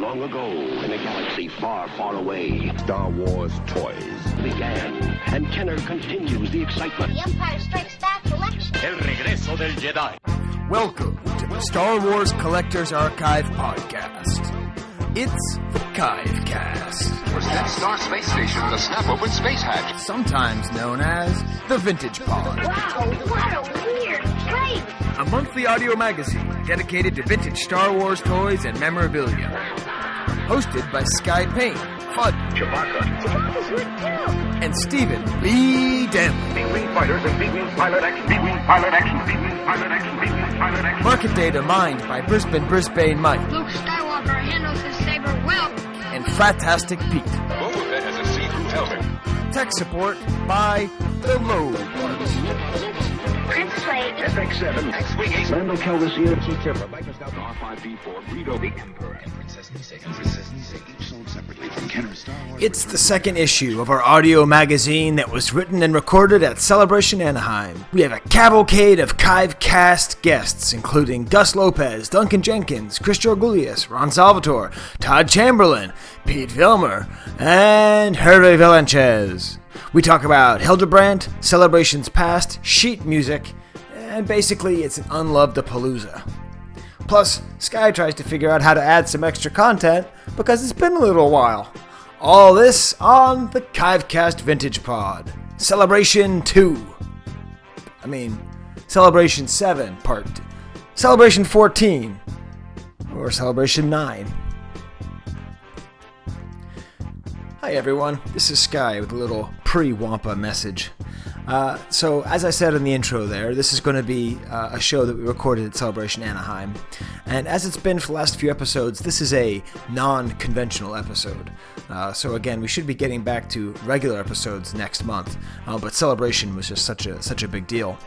long ago, in a galaxy far, far away, Star Wars toys began, and Kenner continues the excitement. The Empire Strikes Back collection. El regreso del Jedi. Welcome to the Star Wars Collector's Archive podcast. It's the Chivecast. Was Death Star Space Station with a snap-open space hatch. Sometimes known as the Vintage Pod. Wow, what a weird place. A monthly audio magazine dedicated to vintage Star Wars toys and memorabilia. Hosted by Sky Payne, Fudd, Chewbacca's good too. and Stephen Lee Denley. B-Wing fighters and B-Wing pilot action. B-Wing pilot action. B-Wing pilot action. B-Wing pilot action. Market data mined by Brisbane Mike Luke Skywalker handles his saber well. and Fratastic Pete. Boba Fett has a see-through helmet. Tech support by the Low Ones. Princess Leia. FX7. X-Wing Ace. Randall Calrissian. R5D4. Greedo. The Emperor. And Princess Nise, each sold separately from Kenner's Star Wars. It's the second issue of our audio magazine that was written and recorded at Celebration Anaheim. We have a cavalcade of Chivecast guests, including Guz Lopez, Duncan Jenkins, Georgoulias, Ron Salvatore, Todd Chamberlain, Pete Vilmur, and Hervé Valenchez. We talk about Hildebrandt, celebrations past, sheet music, and basically it's an unloved-a-palooza. Plus, Sky tries to figure out how to add some extra content because it's been a little while. All this on the Chivecast Vintage Pod. Celebration 2. Celebration 7, Part 2. Celebration 14. Or Celebration 9. Hi everyone, this is Sky with a little pre-Wampa message. So, as I said in the intro there, this is going to be a show that we recorded at Celebration Anaheim. And as it's been for the last few episodes, this is a non-conventional episode. So again, we should be getting back to regular episodes next month. But Celebration was just such a big deal.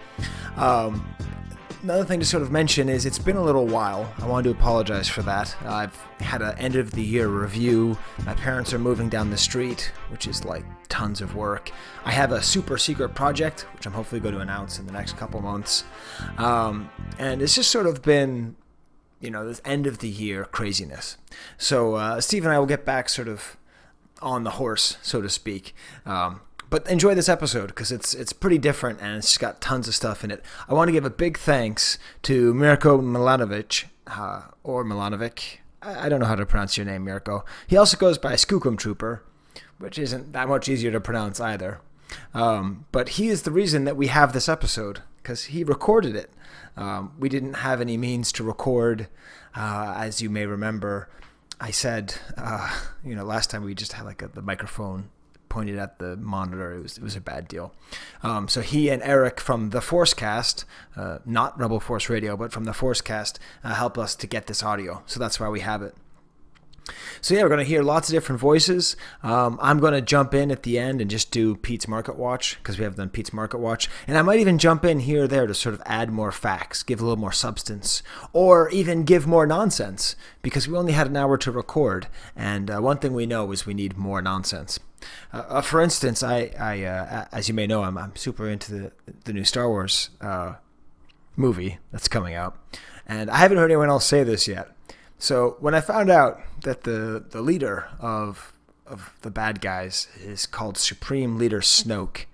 Another thing to sort of mention is it's been a little while. I wanted to apologize for that. I've had an end of the year review. My parents are moving down the street, which is like tons of work. I have a super secret project, which I'm hopefully going to announce in the next couple months. And it's just sort of been, this end of the year craziness. So Steve and I will get back sort of on the horse, so to speak. But enjoy this episode because it's pretty different and it's got tons of stuff in it. I want to give a big thanks to Mirko Milanovic, or Milanovic. I don't know how to pronounce your name, Mirko. He also goes by Skookum Trooper, which isn't that much easier to pronounce either. But he is the reason that we have this episode because he recorded it. We didn't have any means to record, as you may remember. I said, last time we just had the microphone pointed at the monitor. It was a bad deal. So he and Eric from the Forcecast, not Rebel Force Radio, but from the Forcecast, helped us to get this audio. So that's why we have it. So yeah, we're going to hear lots of different voices. I'm going to jump in at the end and just do Pete's Market Watch because we have done Pete's Market Watch. And I might even jump in here or there to sort of add more facts, give a little more substance, or even give more nonsense because we only had an hour to record. And one thing we know is we need more nonsense. For instance, I as you may know, I'm super into the new Star Wars movie that's coming out. And I haven't heard anyone else say this yet. So when I found out that the leader of the bad guys is called Supreme Leader Snoke,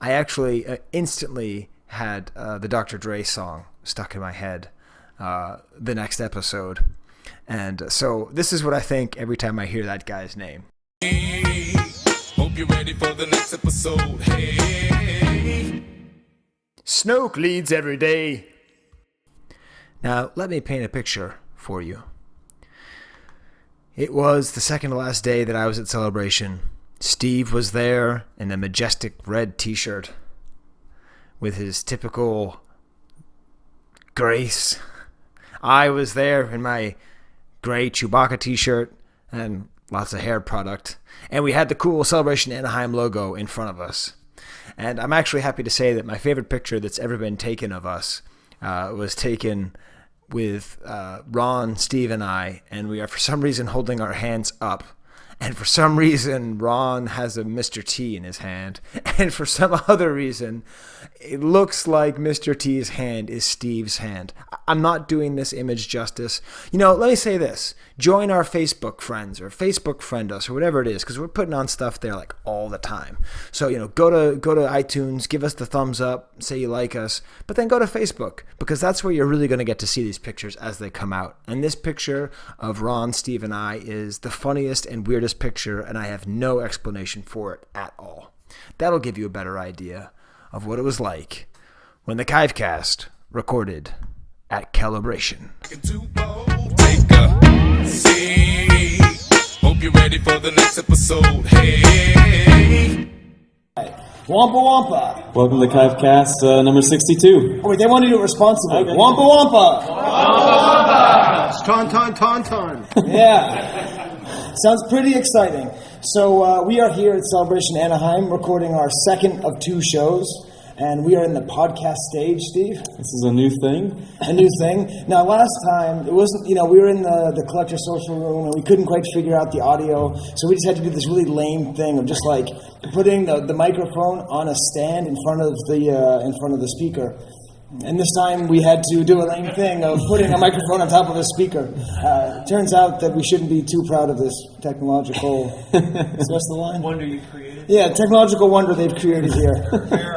I actually instantly had the Dr. Dre song stuck in my head the next episode. And so this is what I think every time I hear that guy's name. Hey, hope you're ready for the next episode. Hey. Snoke leads every day. Now, let me paint a picture for you. It was the second to last day that I was at Celebration. Steve was there in a majestic red t-shirt with his typical grace. I was there in my gray Chewbacca t-shirt and lots of hair product. And we had the cool Celebration Anaheim logo in front of us. And I'm actually happy to say that my favorite picture that's ever been taken of us was taken with Ron, Steve, and I, and we are for some reason holding our hands up. And for some reason, Ron has a Mr. T in his hand. And for some other reason, it looks like Mr. T's hand is Steve's hand. I'm not doing this image justice. Let me say this. Join our Facebook friends or Facebook friend us or whatever it is, because we're putting on stuff there like all the time. So, go to iTunes, give us the thumbs up, say you like us, but then go to Facebook, because that's where you're really going to get to see these pictures as they come out. And this picture of Ron, Steve, and I is the funniest and weirdest picture, and I have no explanation for it at all. That'll give you a better idea of what it was like when the Chivecast recorded at Celebration. Take a seat. Hope you're ready for the next episode. Hey. Wampa Wampa. Welcome to Chivecast number 62. Oh, wait, they want to do it responsibly. Okay. Wampa Wampa. Tauntaun. Yeah. Sounds pretty exciting. So we are here at Celebration Anaheim recording our second of 2 shows. And we are in the podcast stage, Steve. This is a new thing. A new thing. Now, last time, it wasn't, we were in the collector social room, and we couldn't quite figure out the audio, so we just had to do this really lame thing of just, putting the microphone on a stand in front of the speaker. And this time, we had to do a lame thing of putting a microphone on top of a speaker. Turns out that we shouldn't be too proud of this technological... What's the line? Wonder you created. Yeah, technological wonder they've created here.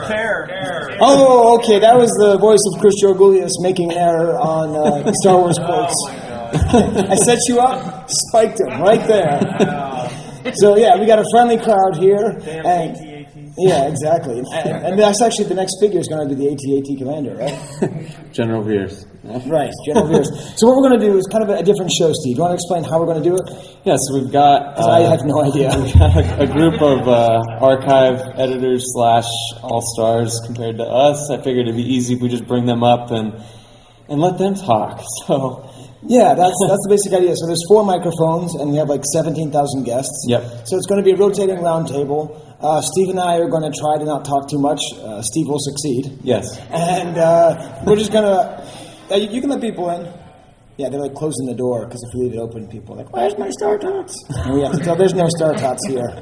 Fair. Oh, okay, that was the voice of Georgoulias making an error on Star Wars quotes. I set you up, spiked him right there. So yeah, we got a friendly crowd here. Yeah, exactly. And that's actually the next figure is going to be the AT-AT commander, right? General Veers. Right, General Veers. So what we're going to do is kind of a different show, Steve. Do you want to explain how we're going to do it? Yeah, so we've got... I have no idea. We've got a group of archive editors / all-stars compared to us. I figured it'd be easy if we just bring them up and let them talk. So... Yeah, that's the basic idea. So there's 4 microphones, and we have 17,000 guests. Yep. So it's going to be a rotating round table. Steve and I are going to try to not talk too much. Steve will succeed. Yes. And we're just going to... you can let people in. Yeah, they're closing the door, because if we leave it open, people are like, where's my Star Tots? And we have to tell, there's no Star Tots here.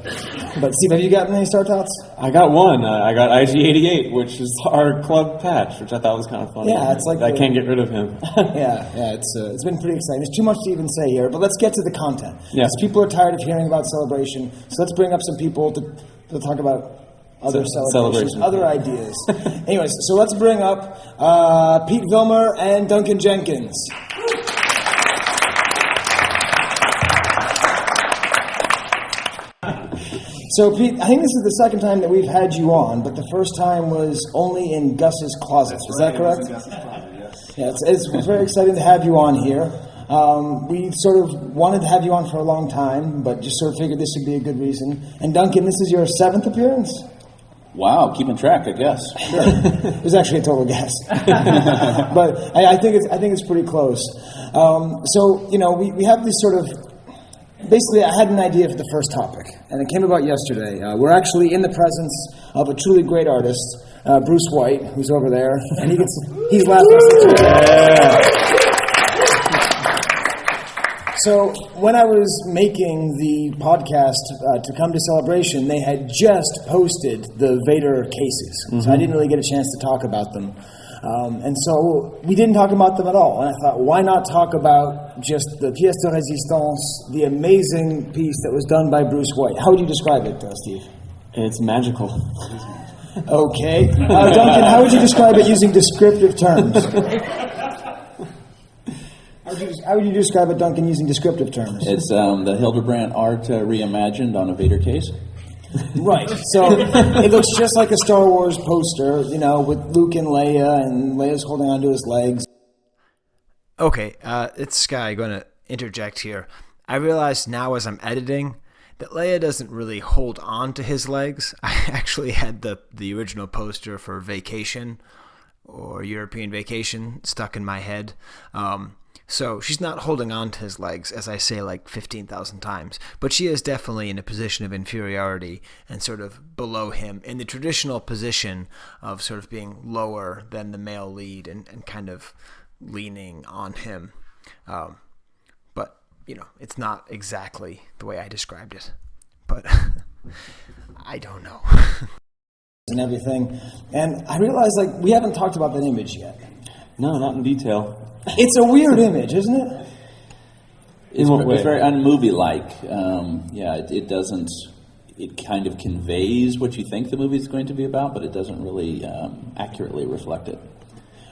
But Steve, have you gotten any Star Tots? I got one. I got IG-88, which is our club patch, which I thought was kind of funny. Yeah, it's I can't get rid of him. yeah, it's been pretty exciting. There's too much to even say here, but let's get to the content. Yeah. Because people are tired of hearing about Celebration, so let's bring up some people to talk about other celebrations, other ideas. Anyways, so let's bring up Pete Vilmur and Duncan Jenkins. So, Pete, I think this is the second time that we've had you on, but the first time was only in Gus's closet. Is that correct? Yeah, it's very exciting to have you on here. We sort of wanted to have you on for a long time, but just sort of figured this would be a good reason. And Duncan, this is your 7th appearance? Wow, keeping track, I guess. Sure. It was actually a total guess. But I think it's pretty close. So, we have this sort of... Basically, I had an idea for the first topic, and it came about yesterday. We're actually in the presence of a truly great artist, Bruce White, who's over there, and he's laughing. So when I was making the podcast to come to Celebration, they had just posted the Vader cases, so I didn't really get a chance to talk about them. And so we didn't talk about them at all. And I thought, why not talk about just the pièce de résistance, the amazing piece that was done by Bruce White? How would you describe it, Steve? It's magical. Okay. Duncan, how would you describe it using descriptive terms? How would you describe it, Duncan, using descriptive terms? It's the Hildebrandt art reimagined on a Vader case. Right. So it looks just like a Star Wars poster, with Luke and Leia's holding onto his legs. Okay, it's Sky going to interject here. I realize now as I'm editing that Leia doesn't really hold on to his legs. I actually had the original poster for Vacation or European Vacation stuck in my head. So she's not holding on to his legs, as I say 15,000 times, but she is definitely in a position of inferiority and sort of below him in the traditional position of sort of being lower than the male lead and kind of leaning on him. But it's not exactly the way I described it, but I don't know. And everything. And I realized, we haven't talked about that image yet. No, not in detail. It's a weird image, isn't it? It's very unmovie-like. It doesn't. It kind of conveys what you think the movie is going to be about, but it doesn't really accurately reflect it.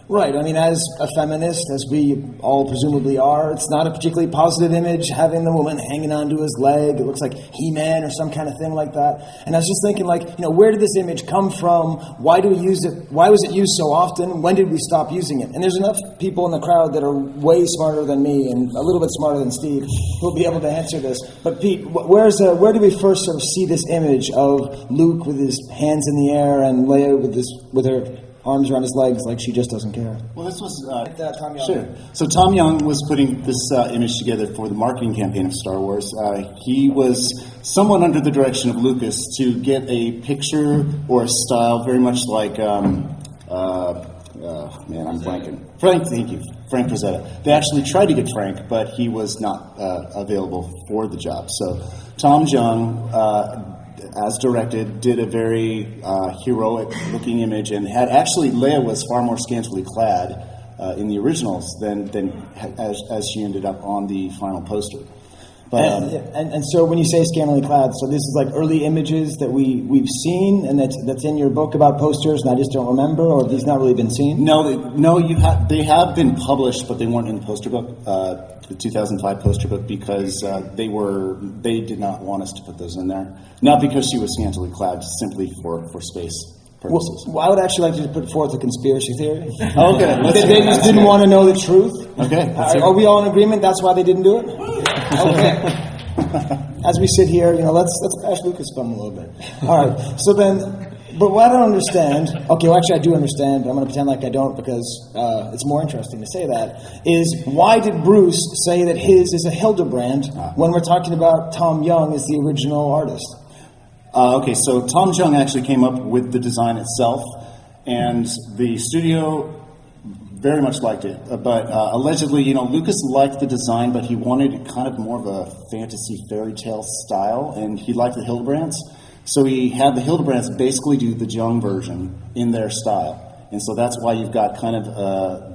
Right. I mean, as a feminist, as we all presumably are, it's not a particularly positive image, having the woman hanging onto his leg. It looks like He-Man or some kind of thing like that. And I was just thinking, where did this image come from? Why do we use it? Why was it used so often? When did we stop using it? And there's enough people in the crowd that are way smarter than me and a little bit smarter than Steve who will be able to answer this. But Pete, where do we first sort of see this image of Luke with his hands in the air and Leia with her arms around his legs like she just doesn't care? Well, this was... Tom Young. Sure. So Tom Young was putting this image together for the marketing campaign of Star Wars. He was somewhat under the direction of Lucas to get a picture or a style very much like... I'm blanking. Thank you. Frank Frazetta. They actually tried to get Frank, but he was not available for the job. So Tom Young... as directed, did a very heroic-looking image, and had actually Leia was far more scantily clad in the originals than as she ended up on the final poster. But and so when you say scantily clad, so this is like early images that we've seen, and that's in your book about posters, and I just don't remember, or these not really been seen? No, they have been published, but they weren't in the poster book, the 2005 poster book, because they did not want us to put those in there. Not because she was scantily clad, simply for space purposes. Well, I would actually like to put forth a conspiracy theory. Okay. They just didn't want to know the truth. Okay. Are we all in agreement? That's why they didn't do it? Okay. As we sit here, let's bash Lucasfilm a little bit. All right. So then, but what I don't understand, okay, well, actually I do understand, but I'm going to pretend like I don't because it's more interesting to say that, is why did Bruce say that his is a Hildebrandt when we're talking about Tom Young as the original artist? Okay, so Tom Young actually came up with the design itself, and the studio very much liked it. But allegedly, Lucas liked the design, but he wanted kind of more of a fantasy fairy tale style, and he liked the Hildebrandts. So he had the Hildebrands basically do the Jung version in their style. And so that's why you've got kind of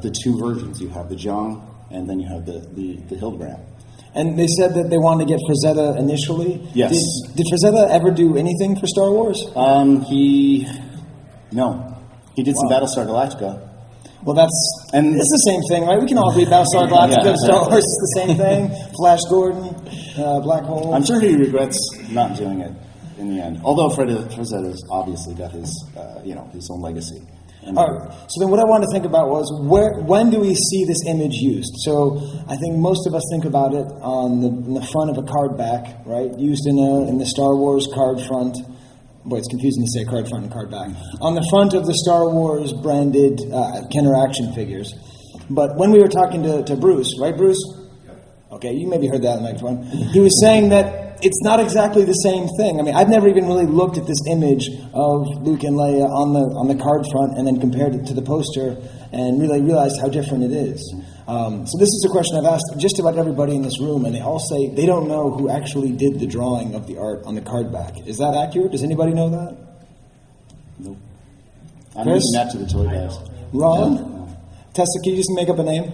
the two versions. You have the Jung, and then you have the Hildebrandt. And they said that they wanted to get Frazetta initially. Yes. Did Frazetta ever do anything for Star Wars? He did some Battlestar Galactica. Well, it's the same thing, right? We can all read Battlestar Galactica. Star Wars is the same thing. Flash Gordon, Black Hole. I'm sure he regrets not doing it in the end. Although Frazetta's obviously got his own legacy. All right. So then what I wanted to think about was when do we see this image used? So I think most of us think about it in the front of a card back, right? Used in the Star Wars card front. Boy, it's confusing to say card front and card back. On the front of the Star Wars branded Kenner action figures. But when we were talking to Bruce, right, Bruce? Okay, you maybe heard that on the microphone. He was saying that it's not exactly the same thing. I mean, I've never even really looked at this image of Luke and Leia on the card front and then compared it to the poster and really realized how different it is. So this is a question I've asked just about everybody in this room, and they all say they don't know who actually did the drawing of the art on the card back. Is that accurate? Does anybody know that? Nope. I'm using that to the toy guys. Ron? No. Tessa, can you just make up a name?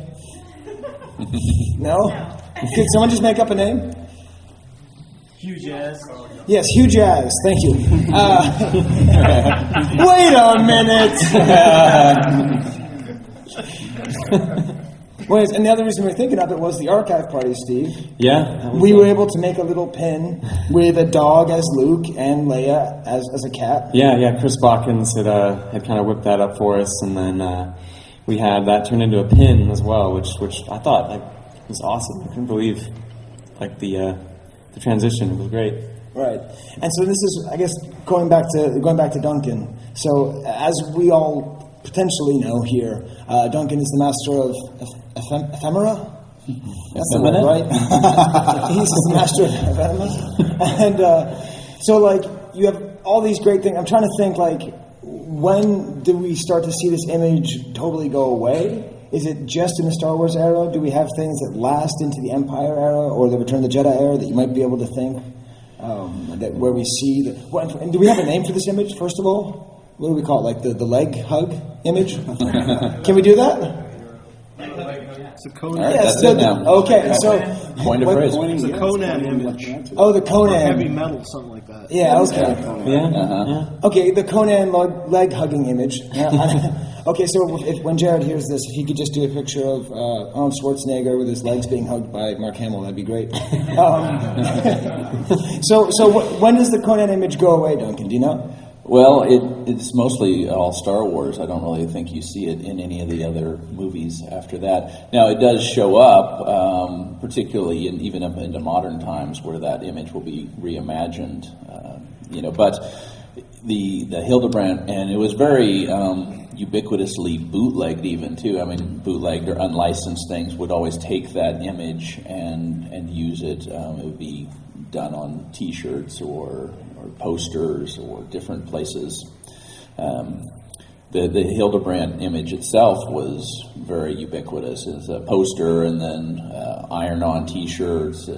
No? Could someone just make up a name? Hugh Jazz. Yes, Hugh Jazz. Thank you. Wait a minute. Wait, and the other reason we were thinking of it was the archive party, Steve. Yeah. We were able to make a little pin with a dog as Luke and Leia as a cat. Yeah. Chris Botkins had kind of whipped that up for us, and then we had that turned into a pin as well, which I thought was awesome. I couldn't believe the transition. It was great. Right. And so this is, I guess, going back to Duncan. So as we all potentially know here, Duncan is the master of ephemera? That's the word, right? He's the master of ephemera. And so, you have all these great things. I'm trying to think, when do we start to see this image totally go away? is it just in the Star Wars era? Do we have things that last into the Empire era or the Return of the Jedi era that you might be able to think that where we see and do we have a name for this image? First of all, what do we call it? Like the leg hug image? Can we do that? It's a Conan. Yes. Okay. So point of phrase. It's a Conan image. Oh, the Conan. Heavy metal, something like that. Yeah. Okay. Yeah. Okay. The Conan leg hugging image. Okay. So when Jared hears this, if he could just do a picture of Arnold Schwarzenegger with his legs being hugged by Mark Hamill, that'd be great. When does the Conan image go away, Duncan? Do you know? Well, it's mostly all Star Wars. I don't really think you see it in any of the other movies after that. Now, it does show up, particularly even up into modern times, where that image will be reimagined. But the Hildebrandt, and it was very ubiquitously bootlegged, even too. I mean, bootlegged or unlicensed things would always take that image and use it. It would be done on T-shirts or posters or different places. The Hildebrandt image itself was very ubiquitous as a poster and then iron-on T-shirts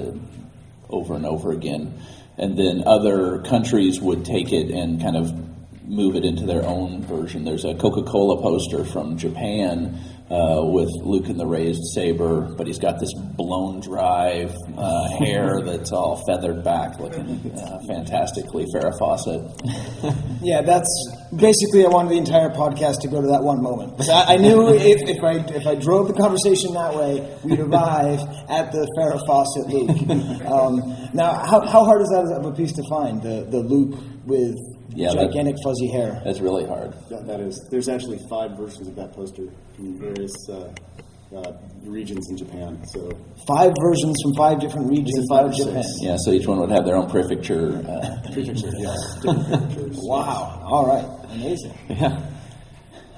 over and over again. And then other countries would take it and kind of move it into their own version. There's a Coca-Cola poster from Japan with Luke in the raised saber, but he's got this blown dry hair that's all feathered back, looking fantastically Farrah Fawcett. Yeah, that's basically I wanted the entire podcast to go to that one moment. I knew if I drove the conversation that way, we'd arrive at the Farrah Fawcett Luke. Now, how hard is that of a piece to find, the Luke with gigantic fuzzy hair? That's really hard. That is. There's actually 5 versions of that poster from various regions in Japan. So 5 versions from 5 different regions of Japan. Yeah, so each one would have their own prefecture. Prefecture, yes. Different prefectures. Wow. All right. Amazing. Yeah.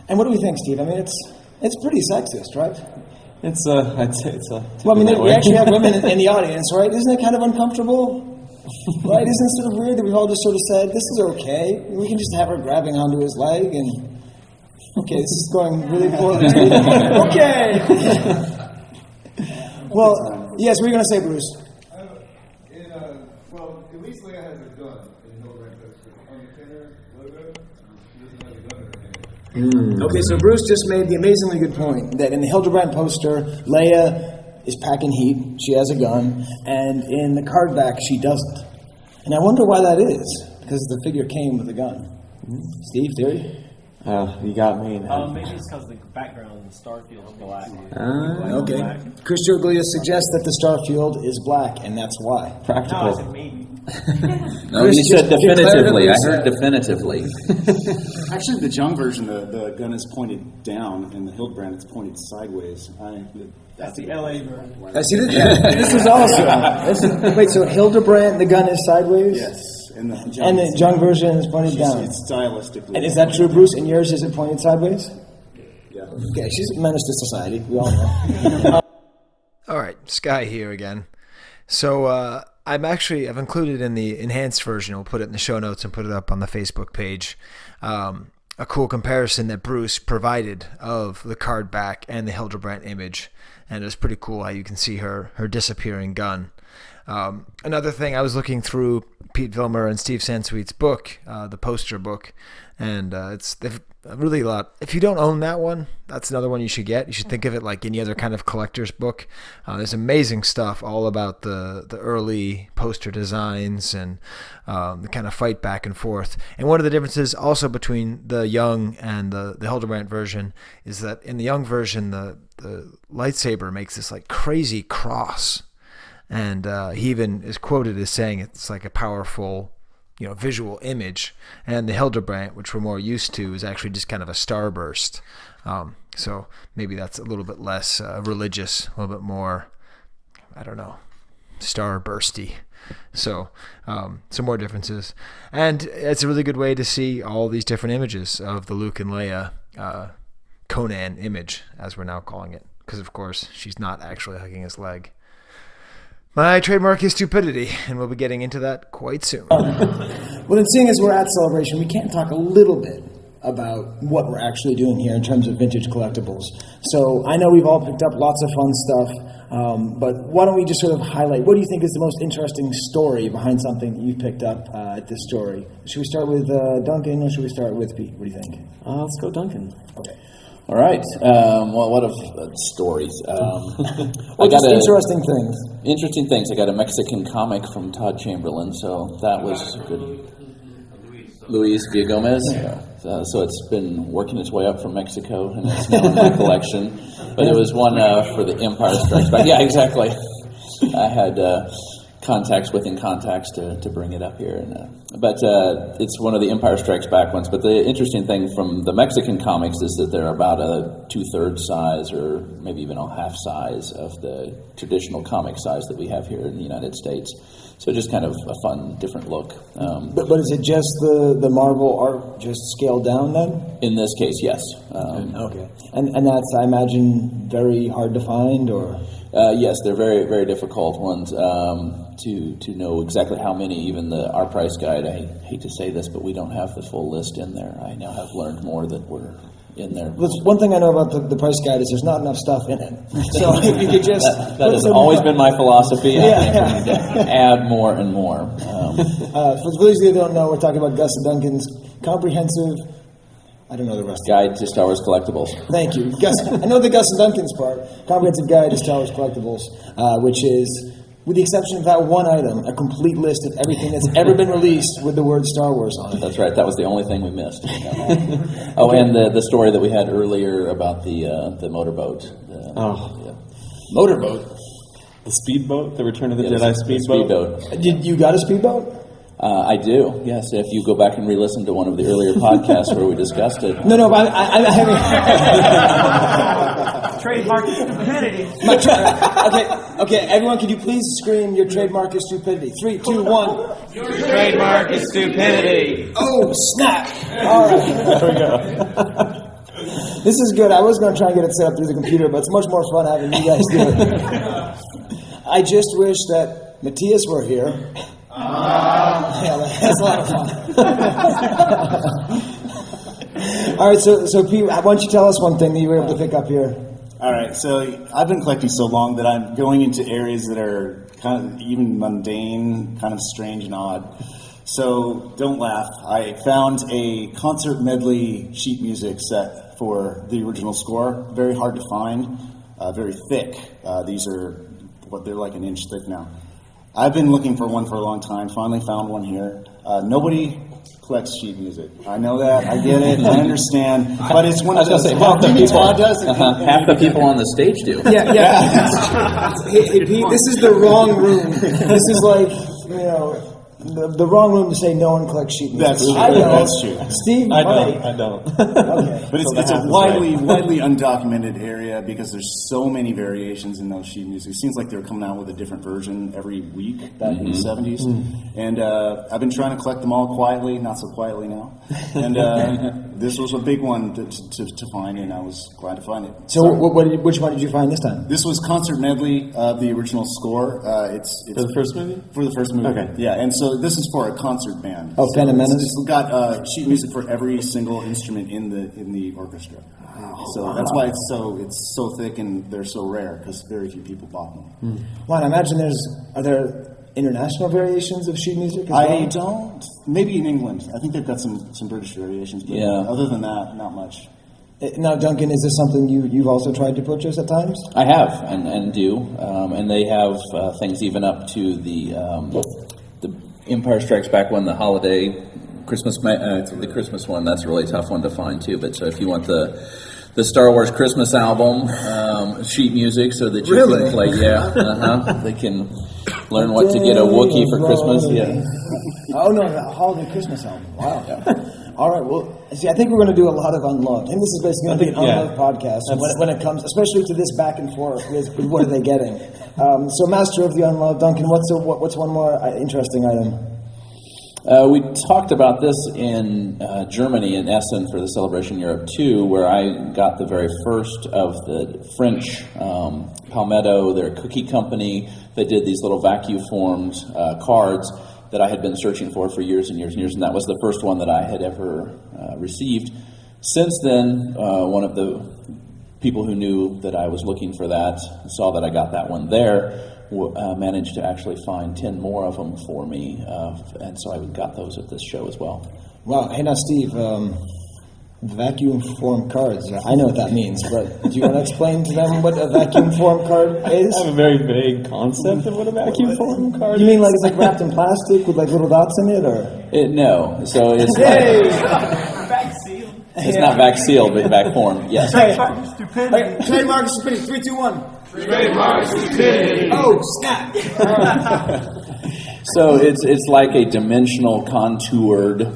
And what do we think, Steve? I mean, it's pretty sexist, right? I'd say it's a. Well, I mean, we actually have women in the audience, right? Isn't it kind of uncomfortable? Right? Isn't it sort of weird that we've all just sort of said, this is okay. We can just have her grabbing onto his leg and, okay, this is going really poorly. Okay. Well, yes, what are you going to say, Bruce? Well, at least Leia has a gun in Hildebrandt poster. On the Kenner logo, she doesn't have a gun in her hand. Okay, so Bruce just made the amazingly good point that in the Hildebrandt poster, Leia is packing heat, she has a gun, and in the card back, she doesn't. And I wonder why that is, because the figure came with a gun. Steve, theory? You got me now. Maybe it's because the background in the Starfield is black. Okay. Chris Georgoulias suggests that the Starfield is black, and that's why. Practical. No, I said maybe. No, you said definitively. I heard definitively. Actually, the Jung version, the gun is pointed down, and the Hildebrandt it's pointed sideways. That's the LA version. I see this. Yeah, this is awesome. Wait, so Hildebrandt, the gun is sideways? Yes. And the Jung version is pointed down. It's stylistically. And is that true, Bruce? And yours, is it pointed sideways? Yeah. Okay, she's a menace to society. We all know. All right, Sky here again. So I've included in the enhanced version, we'll put it in the show notes and put it up on the Facebook page, a cool comparison that Bruce provided of the card back and the Hildebrandt image. And it was pretty cool how you can see her disappearing gun. Another thing, I was looking through Pete Vilmur and Steve Sansweet's book, the poster book, and they've really a lot. If you don't own that one, that's another one you should get. You should think of it like any other kind of collector's book. There's amazing stuff all about the early poster designs and the kind of fight back and forth. And one of the differences also between the Young and the Hildebrandt version is that in the Young version, the lightsaber makes this like crazy cross. And he even is quoted as saying it's like a powerful, visual image. And the Hildebrandt, which we're more used to, is actually just kind of a starburst. So maybe that's a little bit less religious, a little bit more, I don't know, starbursty. So some more differences. And it's a really good way to see all these different images of the Luke and Leia Conan image, as we're now calling it. Because, of course, she's not actually hugging his leg. My trademark is stupidity, and we'll be getting into that quite soon. Well, then, seeing as we're at Celebration, we can't talk a little bit about what we're actually doing here in terms of vintage collectibles. So I know we've all picked up lots of fun stuff, but why don't we just sort of highlight, what do you think is the most interesting story behind something that you've picked up at this story? Should we start with Duncan, or should we start with Pete? What do you think? Let's go Duncan. Okay. All right. Well, what of stories? Well, just interesting things. Interesting things. I got a Mexican comic from Todd Chamberlain, so that was good. Luis Villagomez. So it's been working its way up from Mexico, and it's now in my collection. But it was one for the Empire Strikes Back. Yeah, exactly. I had contacts within contacts to bring it up here. But it's one of the Empire Strikes Back ones. But the interesting thing from the Mexican comics is that they're about a 2/3 size, or maybe even a half size of the traditional comic size that we have here in the United States. So just kind of a fun, different look. But is it just the Marvel art just scaled down then? In this case, yes. Okay. And that's, I imagine, very hard to find, or? Yes, they're very, very difficult ones to know exactly how many. Even our price guide, I hate to say this, but we don't have the full list in there. I now have learned more that were in there. One thing I know about the price guide is there's not enough stuff in it. So if you could just... that has always been my philosophy. I think we need to add more and more. For those of you who don't know, we're talking about Gus and Duncan's comprehensive... I don't know the rest. Guide to Star Wars Collectibles. Thank you. I know the Gus and Duncan's part. Comprehensive Guide to Star Wars Collectibles, which is, with the exception of that one item, a complete list of everything that's ever been released with the word Star Wars on it. That's right. That was the only thing we missed. Oh, and the story that we had earlier about the motorboat. Motorboat? The speedboat? The Return of the Jedi speedboat? Did you got a speedboat? I do, yes. If you go back and re-listen to one of the earlier podcasts where we discussed it. No, but I Trademark stupidity. Okay, everyone, could you please scream your trademark is stupidity? 3, 2, 1. Your trademark is stupidity. Oh, snap. All right. There we go. This is good. I was going to try and get it set up through the computer, but it's much more fun having you guys do it. I just wish that Matthias were here. Yeah, that's a lot of fun. All right, so Pete, why don't you tell us one thing that you were able to pick up here? All right, so I've been collecting so long that I'm going into areas that are kind of even mundane, kind of strange and odd. So don't laugh. I found a concert medley sheet music set for the original score. Very hard to find, very thick. These are, they're like an inch thick now. I've been looking for one for a long time. Finally found one here. Nobody collects sheet music. I know that. I get it. I understand. But it's one of those. Half the people on the stage do. Yeah. Hey, Pete, this is the wrong room. This is like, the wrong room to say no one collects sheet music. That's true. That's true. Steve, I don't. Okay. But it's a widely undocumented area because there's so many variations in those sheet music. It seems like they're coming out with a different version every week back in the 70s. And I've been trying to collect them all quietly, not so quietly now. And this was a big one to find, and I was glad to find it. So which one did you find this time? This was concert medley of the original score. It's for the first movie? For the first movie. Okay. Yeah, and so this is for a concert band. Oh, Phantom Menace? It's got sheet music for every single instrument in the orchestra. So that's why it's so thick and they're so rare, because very few people bought them. Well, I imagine are there international variations of sheet music as well? I don't. Maybe in England. I think they've got some British variations, but other than that, not much. Now, Duncan, is this something you've also tried to purchase at times? I have, and do. And they have things even up to the Empire Strikes Back one, the holiday Christmas, the Christmas one. That's a really tough one to find too. But so if you want the Star Wars Christmas album sheet music, so that you can play, they can learn what to get a Wookiee for Christmas. Yeah. Oh no, the holiday Christmas album. Wow. Yeah. All right. Well, see, I think we're going to do a lot of unloved. I think this is basically going to be an unloved podcast when it comes, especially to this back and forth with what are they getting. So, Master of the Unloved, Duncan, what's one more interesting item? We talked about this in Germany, in Essen, for the Celebration Europe 2, where I got the very first of the French Palmetto, their cookie company. They did these little vacuum-formed cards that I had been searching for years and years and years, and that was the first one that I had ever received. Since then, one of the people who knew that I was looking for that, saw that I got that one there, managed to actually find 10 more of them for me, and so I got those at this show as well. Wow. Hey, now, Steve, vacuum form cards. I know what that means, but do you want to explain to them what a vacuum form card is? I have a very vague concept of what a vacuum form card is. You mean like it's like wrapped in plastic with like little dots in it, or? No. So it's it's not vac sealed, but vac formed. Yes. Trademark stupidity. 3, 2, 1. Trademark stupidity. Oh, snap! So it's like a dimensional contoured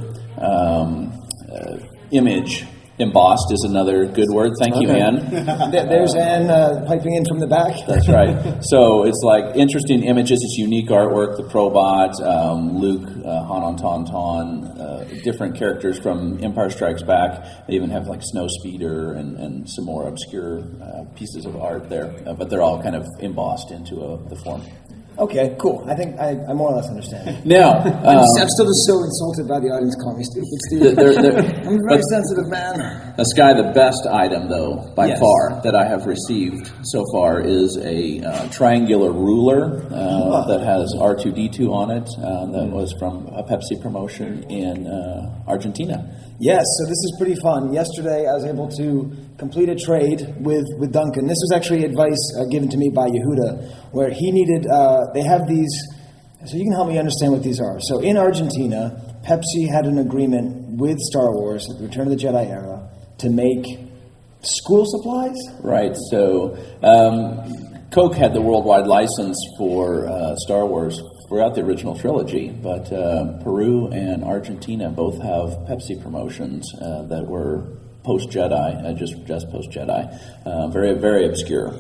image. Embossed is another good word. Thank you, Ann. There's Ann piping in from the back. That's right. So it's like interesting images. It's unique artwork. The Probot, Luke, Han Tauntaun, different characters from Empire Strikes Back. They even have like Snowspeeder and some more obscure pieces of art there. But they're all kind of embossed into the form. Okay, cool. I think I more or less understand. Now, I'm still just so insulted by the audience calling me stupid, Steve. I'm a very sensitive man. Sky, the best item, though, by far, that I have received so far is a triangular ruler that has R2-D2 on it. That was from a Pepsi promotion in Argentina. Yes, so this is pretty fun. Yesterday, I was able to complete a trade with Duncan. This was actually advice given to me by Yehuda, where he needed, they have these, so you can help me understand what these are. So in Argentina, Pepsi had an agreement with Star Wars at the Return of the Jedi era to make school supplies? Right, so Coke had the worldwide license for Star Wars throughout the original trilogy, but Peru and Argentina both have Pepsi promotions that were post-Jedi, just post-Jedi. Very, very obscure.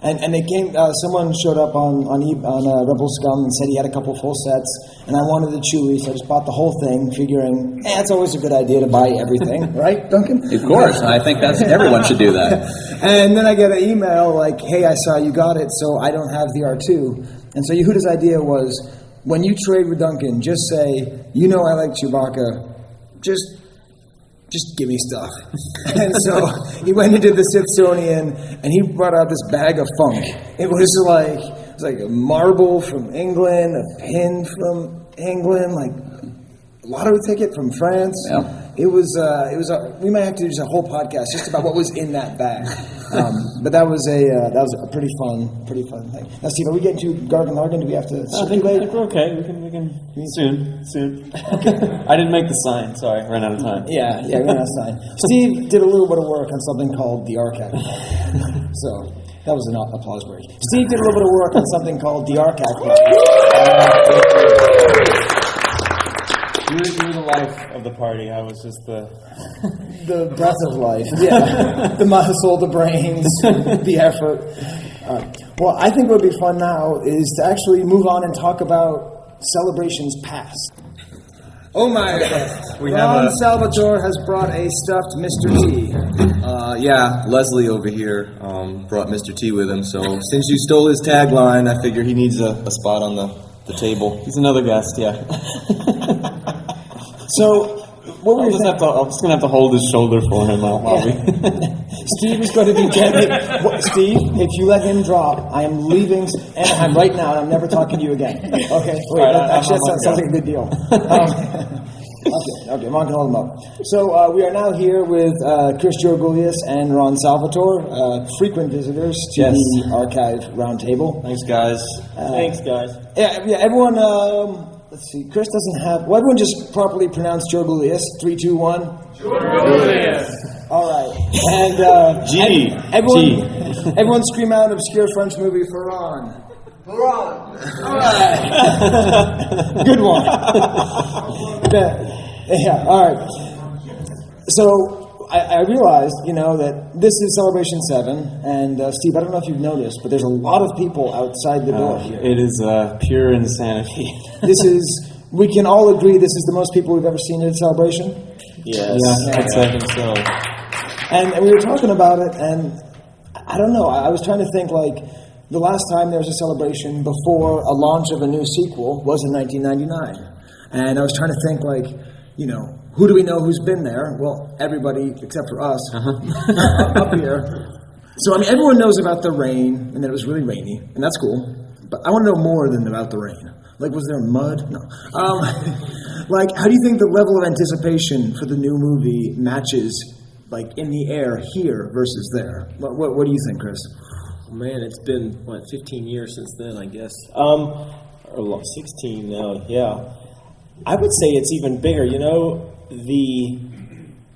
And they came. Someone showed up on Rebel Scum and said he had a couple full sets, and I wanted the Chewy, so I just bought the whole thing, figuring, it's always a good idea to buy everything, right, Duncan? Of course, I think everyone should do that. And then I get an email like, hey, I saw you got it, so I don't have the R2. And so Yehuda's idea was, when you trade with Duncan, just say, I like Chewbacca, just give me stuff. And so he went into the Smithsonian and he brought out this bag of funk. It was like a marble from England, a pin from England, like a lottery ticket from France. Yeah. It was we might have to do just a whole podcast just about what was in that bag. But that was a pretty fun thing. Now, Steve, are we getting to Gargan Largan? Do we have to circulate? I think we're okay. We can soon. Okay. I didn't make the sign. Sorry, ran out of time. Yeah, ran out of time. Steve did a little bit of work on something called the Archive. So that was an applause break. Steve did a little bit of work on something called the Archive. You were the life of the party. I was just the breath of life. Yeah, the muscle, the brains, the effort. Well, I think what would be fun now is to actually move on and talk about celebrations past. Oh my! Ron Salvatore has brought a stuffed Mr. T. Yeah, Leslie over here brought Mr. T with him. So since you stole his tagline, I figure he needs a spot on the table. He's another guest, yeah. So, what were you I'm just going to have to hold his shoulder for him while we... Steve is going to be gently... Steve, if you let him drop, I am leaving Anaheim right now, and I'm never talking to you again. Okay? Wait, actually, that sounds like a good deal. Okay, I'm not going to hold him up. So, we are now here with Chris Georgoulias and Ron Salvatore, frequent visitors to the Archive Roundtable. Thanks, guys. Yeah, everyone... Let's see. Chris doesn't have... Well, everyone just properly pronounce Georgoulias. 3, 2, 1. Georgoulias. All right. And everyone scream out an obscure French movie for Ron. For Ron. All right. Good one. Yeah. All right. So I realized, that this is Celebration 7, and Steve, I don't know if you've noticed, but there's a lot of people outside the door here. It is pure insanity. We can all agree this is the most people we've ever seen at a celebration? Yes, I think so. And we were talking about it, and I don't know, I was trying to think, the last time there was a celebration before a launch of a new sequel was in 1999. And I was trying to think, who do we know who's been there? Well, everybody except for us up here. So, I mean, everyone knows about the rain, and that it was really rainy, and that's cool. But I want to know more than about the rain. Like, was there mud? No. Like, how do you think the level of anticipation for the new movie matches, like, in the air here versus there? What do you think, Chris? Man, it's been, 15 years since then, I guess. Or 16 now, yeah. I would say it's even bigger. You know, the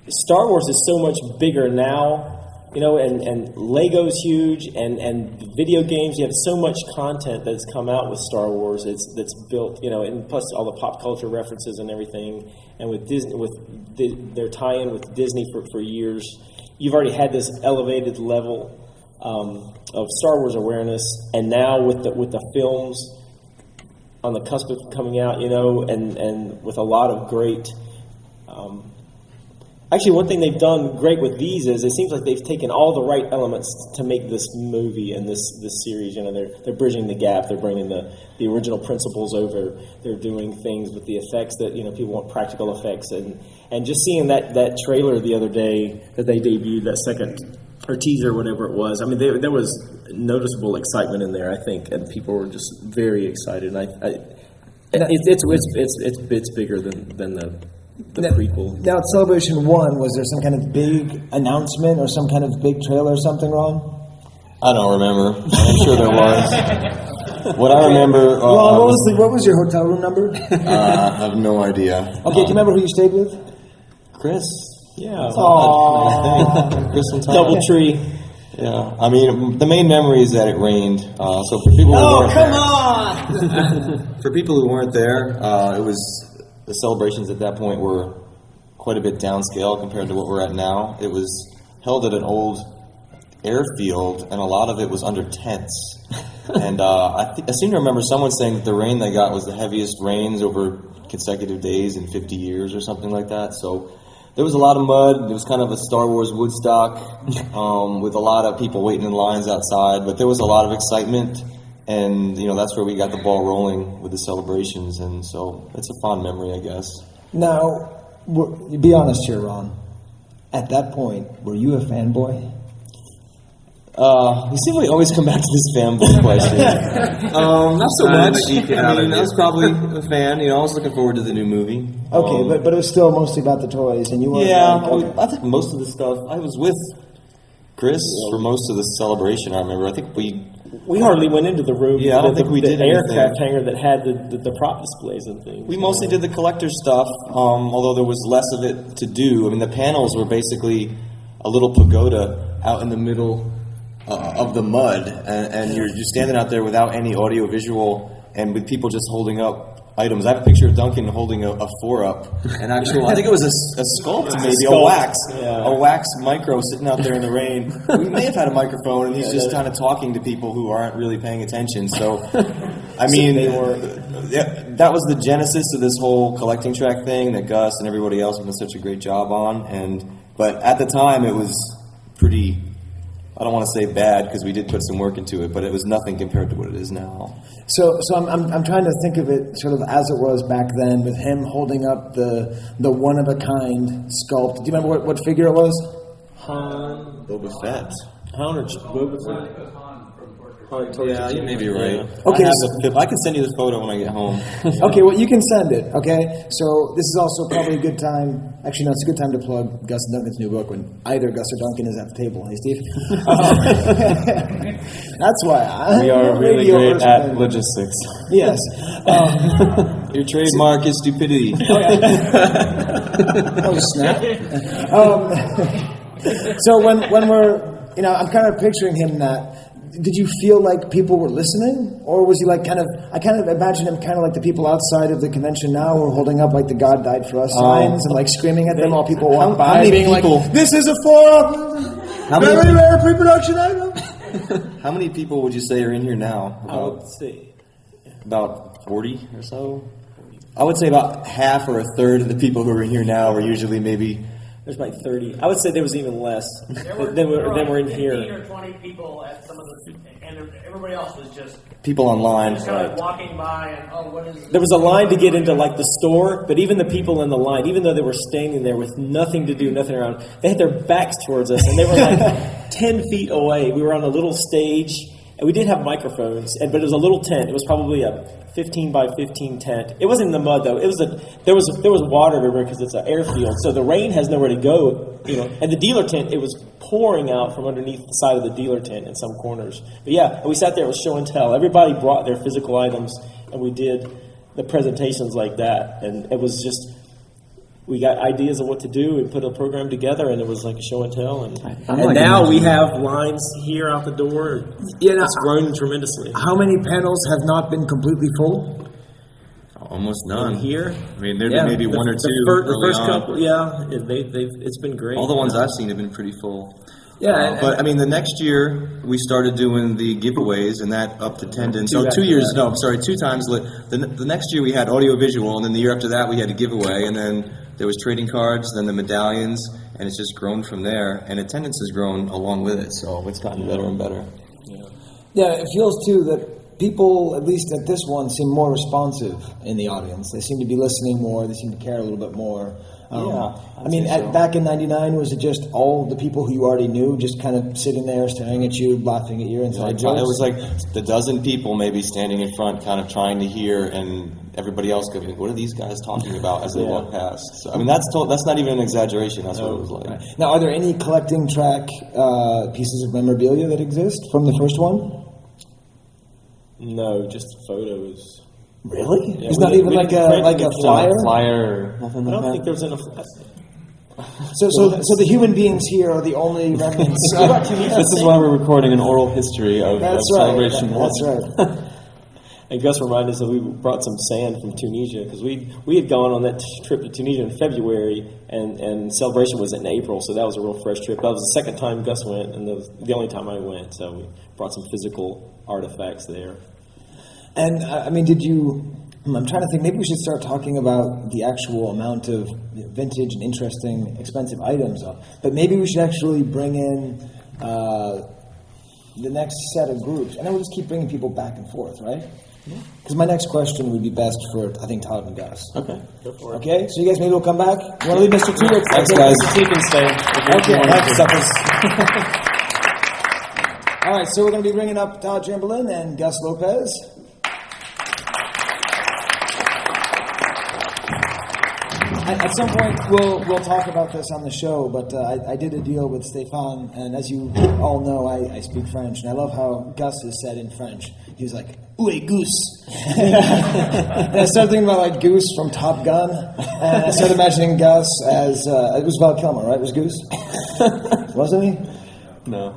Star Wars is so much bigger now. You know, and Lego's huge, and video games. You have so much content that's come out with Star Wars. That's built, you know, and plus all the pop culture references and everything. And with Disney, their tie-in with Disney for years, you've already had this elevated level of Star Wars awareness. And now with the films on the cusp of coming out, you know, and with a lot of great. Actually, one thing they've done great with these is it seems like they've taken all the right elements to make this movie and this series. You know, they're bridging the gap. They're bringing the original principles over. They're doing things with the effects that, you know, people want practical effects. And just seeing that trailer the other day that they debuted, that second or teaser, whatever it was. I mean, there was noticeable excitement in there, I think, and people were just very excited. And it's bigger than the prequel. Now, at Celebration 1, was there some kind of big announcement or some kind of big trailer or something wrong? I don't remember. I'm sure there was. What I remember... what was your hotel room number? I have no idea. Okay, do you remember who you stayed with? Chris. Yeah. Chris and Todd. Double tree. Yeah. I mean, the main memory is that it rained. So for people who weren't on! For people who weren't there, it was... The celebrations at that point were quite a bit downscale compared to what we're at now. It was held at an old airfield, and a lot of it was under tents. And I seem to remember someone saying that the rain they got was the heaviest rains over consecutive days in 50 years or something like that. So there was a lot of mud. It was kind of a Star Wars Woodstock with a lot of people waiting in lines outside. But there was a lot of excitement. And, you know, that's where we got the ball rolling with the celebrations, and so it's a fond memory, I guess. Now, be honest here, Ron. At that point, were you a fanboy? You seem like always come back to this fanboy question. Not so much. I mean, I was probably a fan. You know, I was looking forward to the new movie. Okay, but it was still mostly about the toys, and you weren't... Yeah, I think most of the stuff... I was with Chris for most of the celebration, I remember. I think we hardly went into the room. Yeah, I don't think we did the aircraft anything. hangar that had the prop displays and things. We mostly did the collector stuff, although there was less of it to do. I mean, the panels were basically a little pagoda out in the middle of the mud, and you're standing out there without any audio visual, and with people just holding up items. I have a picture of Duncan holding a 4-up, an actual, I think it was a sculpt maybe, a wax micro sitting out there in the rain. We may have had a microphone, and he's just kind of talking to people who aren't really paying attention. So, I mean, that was the genesis of this whole collecting track thing that Gus and everybody else did such a great job on. But at the time, it was pretty... I don't want to say bad because we did put some work into it, but it was nothing compared to what it is now. So I'm trying to think of it sort of as it was back then, with him holding up the one of a kind sculpt. Do you remember what figure it was? Boba Fett. Han or Boba Fett? Yeah, you may be right. Okay, I can send you the photo when I get home. Okay, well, you can send it, okay? So this is also probably a good time. Actually, no, it's a good time to plug Gus and Duncan's new book when either Gus or Duncan is at the table. Hey, Steve? That's why we are really great at logistics. Yes. Your trademark is stupidity. Oh, snap. So when we're, you know, I'm kind of picturing him that. Did you feel like people were listening, or was he like kind of? I kind of imagine him kind of like the people outside of the convention now, who are holding up like the "God died for us" signs and like screaming at them while people walk by, being people, like, "This is a 4-up, very rare pre-production item." How many people would you say are in here now? I would say about 40 or so. I would say about half or a third of the people who are in here now are usually maybe. There's like 30. I would say there was even less than were in here. 15 or 20 people at some of the and everybody else was just people online. just kind of walking by and what is this? There was a line to get into like the store, but even the people in the line, even though they were standing there with nothing to do, nothing around, they had their backs towards us, and they were like 10 feet away. We were on a little stage, and we did have microphones, but it was a little tent. It was probably a 15 by 15 tent. It wasn't in the mud though. It was there was water everywhere because it's an airfield, so the rain has nowhere to go. And the dealer tent, it was pouring out from underneath the side of the dealer tent in some corners. But yeah, and we sat there. It was show and tell. Everybody brought their physical items, and we did the presentations like that. And it was just, we got ideas of what to do. We put a program together, and it was like a show and tell. And now we have lines here out the door. It's grown tremendously. How many panels have not been completely full? Almost none. Here? I mean, there may be one or two. The first couple, it's been great. All the ones I've seen have been pretty full. Yeah, but I mean, the next year we started doing the giveaways, and that upped attendance. So 2 years, no, I'm sorry, 2 times. The next year we had audio visual, and then the year after that we had a giveaway, and then there was trading cards, then the medallions, and it's just grown from there. And attendance has grown along with it, so it's gotten better and better. Yeah, it feels too that people, at least at this one, seem more responsive in the audience. They seem to be listening more. They seem to care a little bit more. I mean, back in '99, was it just all the people who you already knew, just kind of sitting there, staring at you, laughing at your inside jokes? It was like the dozen people maybe standing in front, kind of trying to hear, and everybody else going, "What are these guys talking about?" as they walk past. So, I mean, that's not even an exaggeration. That's what it was like. Right. Now, are there any collecting track pieces of memorabilia that exist from the first one? No, just photos. Really? Yeah, It's not even like a flyer? Flyer, nothing like that? I don't think there's enough. So the human beings here are the only remnants. This is why we're recording an oral history of Celebration. That's right. And Gus reminded us that we brought some sand from Tunisia because we had gone on that trip to Tunisia in February, and Celebration was in April, so that was a real fresh trip. That was the second time Gus went, and the only time I went, so we brought some physical artifacts there. And, I mean, I'm trying to think, maybe we should start talking about the actual amount of vintage and interesting, expensive items. But maybe we should actually bring in the next set of groups. And then we'll just keep bringing people back and forth, right? Because my next question would be best for, I think, Todd and Gus. Okay. Go for it. Okay, so you guys maybe will come back. You want to leave Mr. T? Thanks, guys. Mr. T can stay. Okay, thanks, suckers. All right, so we're going to be bringing up Todd Chamberlain and Guz Lopez. At some point, we'll talk about this on the show, but I did a deal with Stéphane, and as you all know, I speak French, and I love how Gus is said in French. He's like, "Où est Goose?" And I started thinking about like Goose from Top Gun, and I started imagining Gus as it was Val Kilmer, right? It was Goose, wasn't he? No.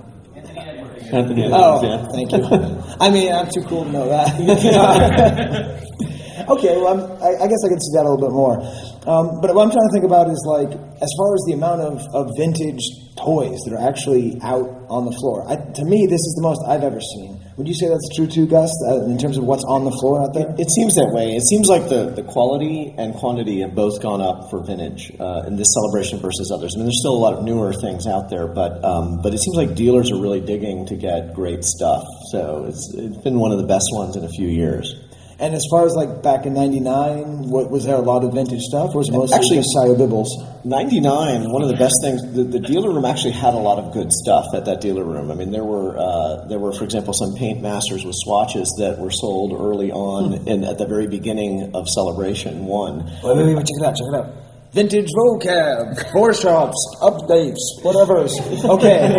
Oh, thank you. I mean, I'm too cool to know that. Okay, well, I guess I can see that a little bit more. But what I'm trying to think about is, like, as far as the amount of vintage toys that are actually out on the floor. To me, this is the most I've ever seen. Would you say that's true too, Gus, in terms of what's on the floor out there? It seems that way. It seems like the quality and quantity have both gone up for vintage in this celebration versus others. I mean, there's still a lot of newer things out there, but it seems like dealers are really digging to get great stuff. So it's been one of the best ones in a few years. And as far as like back in '99, was there a lot of vintage stuff, or was it mostly just Sire Bibbles? '99, one of the best things, the dealer room actually had a lot of good stuff at that dealer room. I mean, there were, for example, some paint masters with swatches that were sold early on at the very beginning of Celebration 1. Wait, check it out. Vintage vocab, foreshops, updates, whatever. Okay,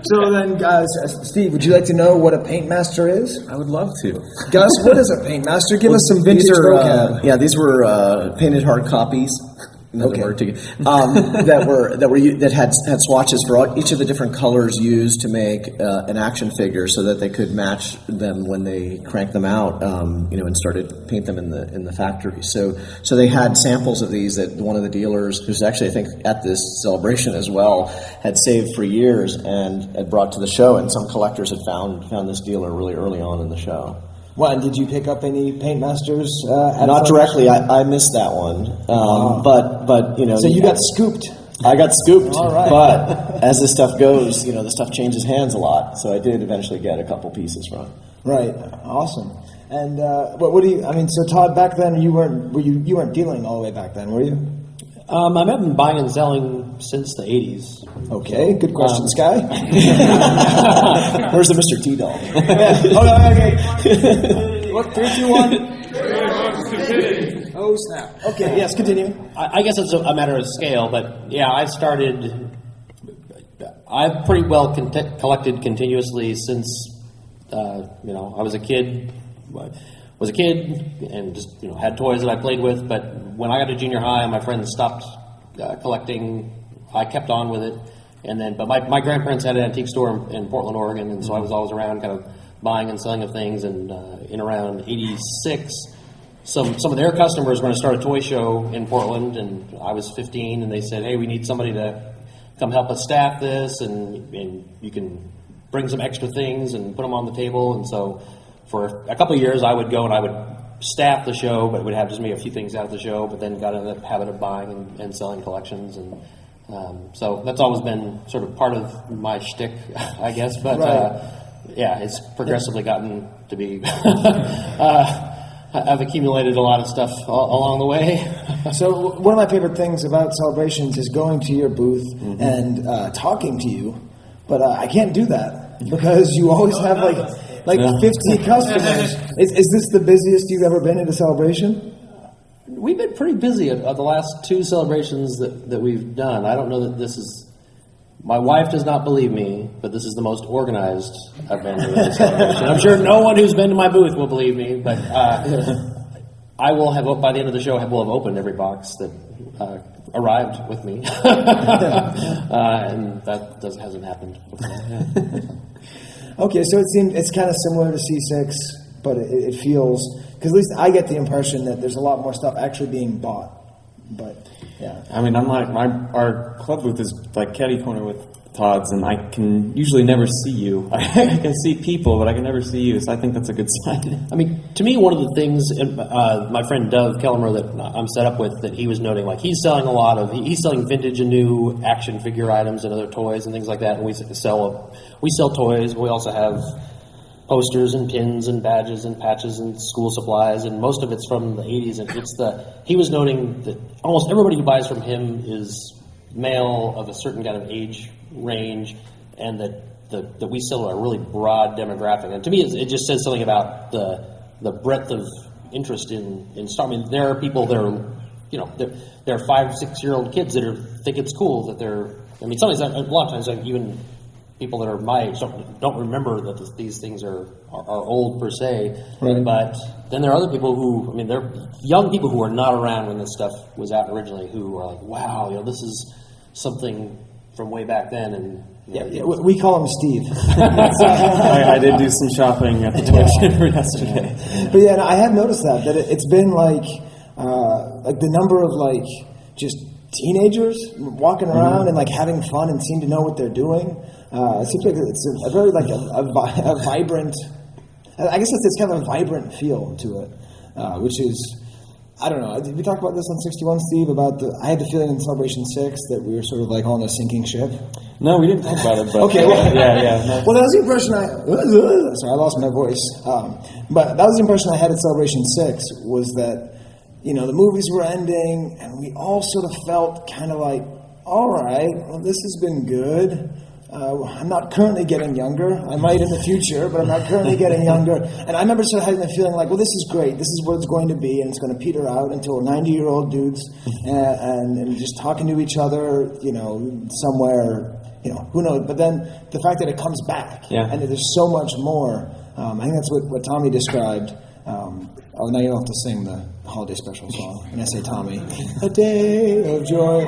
So then, guys, Steve, would you like to know what a paint master is? I would love to. Gus, what is a paint master? Give us some vintage vocab. These were painted hard copies. Okay. that had swatches for each of the different colors used to make an action figure, so that they could match them when they cranked them out, and started to paint them in the factory. So they had samples of these that one of the dealers, who's actually I think at this celebration as well, had saved for years and had brought to the show. And some collectors had found this dealer really early on in the show. Well, and did you pick up any paint masters? Not directly. I missed that one. But So you got scooped. I got scooped. All right. as this stuff goes, the stuff changes hands a lot. So I did eventually get a couple pieces from it. Right. Awesome. And what do you? I mean, so Todd, back then you weren't dealing all the way back then, were you? I've been buying and selling since the 80s. Okay, good question, Sky. Where's the Mr. T-Doll? Hold on, okay. What, 3, 2, 1? Oh, snap. Okay, yes, continue. I guess it's a matter of scale, but yeah, I've pretty well collected continuously since, I was a kid. And just had toys that I played with, but when I got to junior high, my friends stopped collecting. I kept on with it, but my grandparents had an antique store in Portland, Oregon, and so I was always around, kind of buying and selling of things. And in around '86, some of their customers were going to start a toy show in Portland, and I was 15, and they said, "Hey, we need somebody to come help us staff this, and you can bring some extra things and put them on the table." And so, for a couple of years, I would go and I would staff the show, but would have just maybe a few things out of the show, but then got into the habit of buying and selling collections. And so that's always been sort of part of my shtick, I guess. But it's progressively gotten to be... I've accumulated a lot of stuff along the way. So one of my favorite things about Celebrations is going to your booth and talking to you, but I can't do that because you always have like 50 customers. Is this the busiest you've ever been at a celebration? We've been pretty busy at the last 2 celebrations that we've done. I don't know that this is... My wife does not believe me, but this is the most organized I've been to a celebration. I'm sure no one who's been to my booth will believe me, but I will have, by the end of the show, will have opened every box that arrived with me. And that hasn't happened before. Okay, so it's kind of similar to C6, but it feels, because at least I get the impression that there's a lot more stuff actually being bought. But yeah, I mean, our club booth is like catty corner with Todd's, and I can usually never see you. I can see people, but I can never see you. So I think that's a good sign. I mean, to me, one of the things my friend Dov Kellemer that I'm set up with, that he was noting, like he's selling he's selling vintage and new action figure items and other toys and things like that. And we sell toys. But we also have posters and pins and badges and patches and school supplies, and most of it's from the 80s. And he was noting that almost everybody who buys from him is male of a certain kind of age range, and that we sell to a really broad demographic. And to me, it just says something about the breadth of interest in Star. I mean, there are people that are, there are 5-6-year-old kids that think it's cool that they're. I mean, sometimes a lot of times, like even people that are my age don't remember that these things are old per se. Right. But then there are other people who, I mean, they're young people who are not around when this stuff was out originally, who are like, wow, this is something from way back then. And we call him Steve. I did do some shopping at the toy store yesterday. But yeah, I have noticed that it's been like the number of just teenagers walking around and having fun and seem to know what they're doing. It seems like it's a very a vibrant. I guess it's kind of a vibrant feel to it, which is. I don't know. Did we talk about this on 61, Steve? I had the feeling in Celebration 6 that we were sort of on a sinking ship. No, we didn't talk about it. But okay. Well, yeah. No. Well, that was the impression sorry, I lost my voice. But that was the impression I had at Celebration 6 was that, the movies were ending and we all sort of felt kind of like, all right, well, this has been good. I'm not currently getting younger. I might in the future, but I'm not currently getting younger. And I remember sort of having the feeling like, well, this is great. This is what it's going to be, and it's going to peter out until we're 90-year-old dudes and just talking to each other, somewhere, who knows. But then the fact that it comes back and that there's so much more, I think that's what Tommy described. Now you don't have to sing the holiday special song. And I say, Tommy, a day of joy.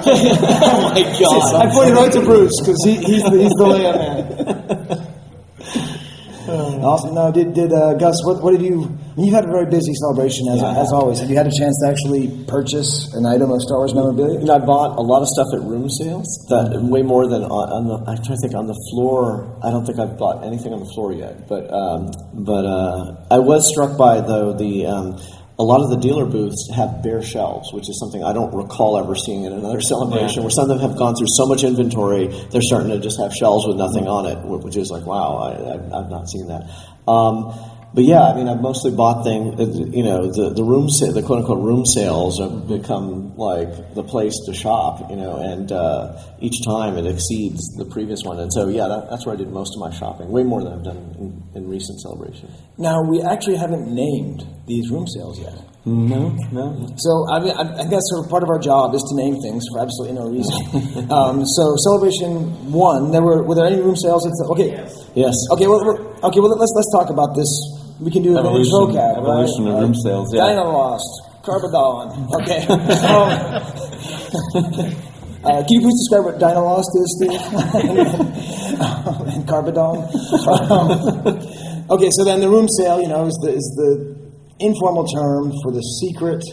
Oh my God! I pointed right to Bruce because he's the layup man. Awesome. No, did Gus? What did you? You've had a very busy celebration as always. Have you had a chance to actually purchase an item of Star Wars memorabilia? I bought a lot of stuff at room sales. That way more than on the. I'm trying to think on the floor. I don't think I've bought anything on the floor yet. But I was struck by though the a lot of the dealer booths have bare shelves, which is something I don't recall ever seeing in another celebration, where some of them have gone through so much inventory, they're starting to just have shelves with nothing on it, which is like, wow, I've not seen that. But yeah, I mean, I've mostly bought things, the room the quote unquote room sales have become like the place to shop, and each time it exceeds the previous one. And so, yeah, that's where I did most of my shopping, way more than I've done in recent celebrations. Now, we actually haven't named these room sales yet. No. So, I mean, I guess sort of part of our job is to name things for absolutely no reason. So, Celebration 1, were there any room sales? Okay. Yes. Okay. Well, let's talk about this. We can do a vintage vocab, evolution right? of room sales. Yeah. Dynalost, Carbadon. Okay. Can you please describe what Dynalost is, Steve? And Carbadon. Okay, so then the room sale, is the informal term for the secret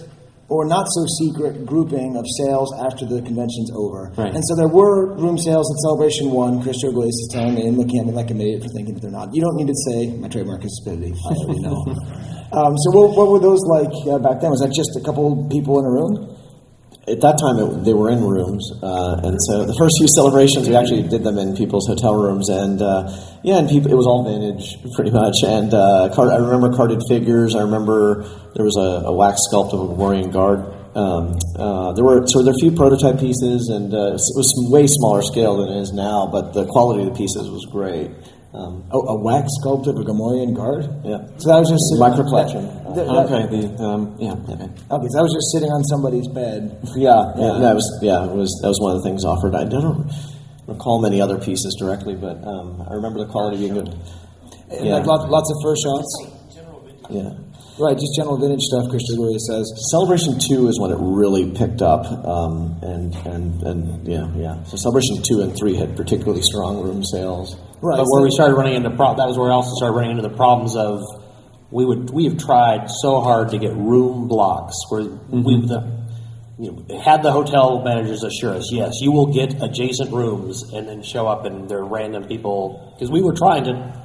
or not so secret grouping of sales after the convention's over. Right. And so there were room sales at Celebration 1. Chris Georgoulias is telling me and looking at me like an idiot for thinking that they're not. You don't need to say my trademark is stupidity. I already know. So what were those like back then? Was that just a couple people in a room? At that time, they were in rooms, and so the first few celebrations, we actually did them in people's hotel rooms, and it was all vintage, pretty much. And I remember carded figures. I remember there was a wax sculpt of a Warrior Guard. There were a few prototype pieces, and it was way smaller scale than it is now, but the quality of the pieces was great. A wax sculpt of a Gamorrean Guard? Yeah. So that was just micro collection. Okay, so I was just sitting on somebody's bed. That was one of the things offered. I don't recall many other pieces directly, but I remember the quality being good. Like lots of first shots. Yeah. Right, just general vintage stuff, Chris Georgoulias says. Celebration 2 is when it really picked up, So Celebration 2 and 3 had particularly strong room sales. Right. But where we started running into that was where we also started running into the problems of we have tried so hard to get room blocks where had the hotel managers assure us, yes, you will get adjacent rooms, and then show up and they're random people, because we were trying to.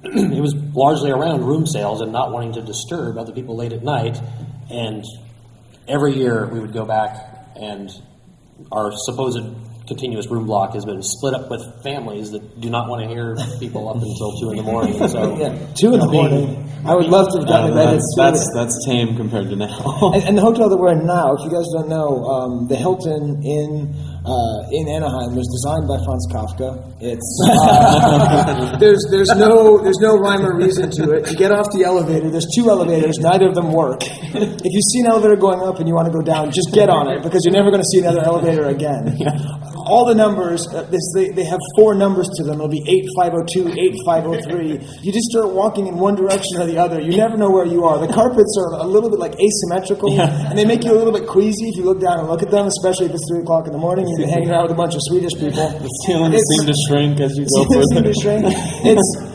It was largely around room sales and not wanting to disturb other people late at night. And every year we would go back, and our supposed continuous room block has been split up with families that do not want to hear people up until 2 in the morning. So 2 in the morning. I would love to have gotten to bed at 2. That's tame compared to now. and the hotel that we're in now, if you guys don't know, the Hilton in Anaheim was designed by Franz Kafka. It's there's no rhyme or reason to it. You get off the elevator. There's 2 elevators. Neither of them work. If you see an elevator going up and you want to go down, just get on it, because you're never going to see another elevator again. All the numbers, they have 4 numbers to them. It'll be 8502, 8503. You just start walking in one direction or the other. You never know where you are. The carpets are a little bit like asymmetrical, and they make you a little bit queasy if you look down and look at them, especially if it's 3 o'clock in the morning and you're hanging out with a bunch of Swedish people. The ceilings seem to shrink as you go further.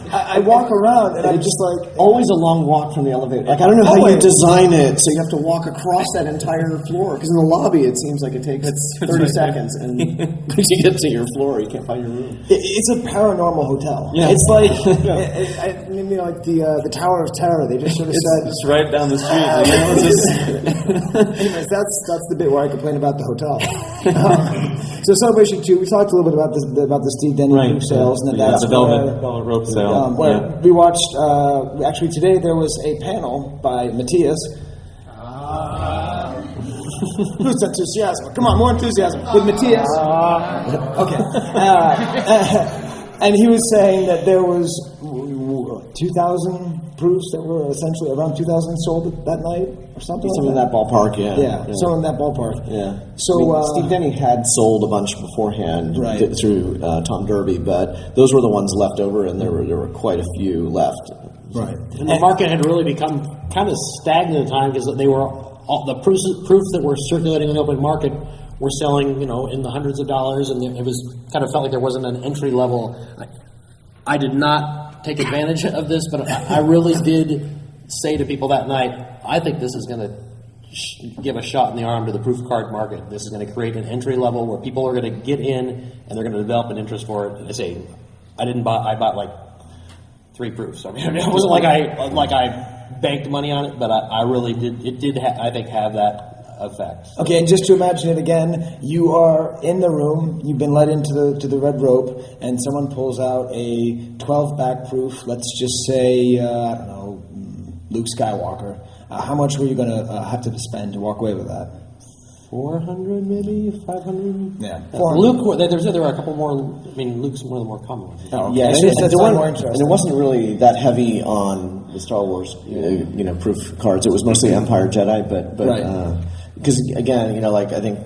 I walk around and I'm just like... Always a long walk from the elevator. Like, I don't know how you design it, so you have to walk across that entire floor. Because in the lobby, it seems like it takes 30 seconds. And when you get to your floor, you can't find your room. It's a paranormal hotel. Yeah. It's like, like the Tower of Terror. They just sort of said... It's right down the street. Anyways, that's the bit where I complain about the hotel. So Celebration 2, we talked a little bit about the Steve Denny room sales. And that's the velvet rope sale. We watched, actually today there was a panel by Matthias. Who's enthusiasm? Come on, more enthusiasm. With Matthias. Okay. And he was saying that there was 2,000 proofs that were essentially around 2,000 sold that night or something. Something in that ballpark, yeah. Something in that ballpark. Yeah. So Steve Denny had sold a bunch beforehand through Tom Derby, but those were the ones left over, and there were quite a few left. Right. And the market had really become kind of stagnant at the time, because they were the proofs that were circulating in the open market were selling, in the hundreds of dollars, and it was kind of felt like there wasn't an entry level. I did not take advantage of this, but I really did say to people that night, I think this is going to give a shot in the arm to the proof card market. This is going to create an entry level where people are going to get in and they're going to develop an interest for it. I say, I bought like 3 proofs. I mean, it wasn't like I banked money on it, but I really did. It did, I think, have that effect. Okay, and just to imagine it again, you are in the room, you've been led into the red rope, and someone pulls out a 12 back-proof, let's just say, I don't know, Luke Skywalker. How much were you going to have to spend to walk away with that? 400, maybe 500. Yeah, Luke. There were a couple more. I mean, Luke's one of the more common ones. Oh, okay. Yeah, and, that's more and interesting. it wasn't really that heavy on the Star Wars, proof cards. It was mostly Empire Jedi, but Right. Because again, like I think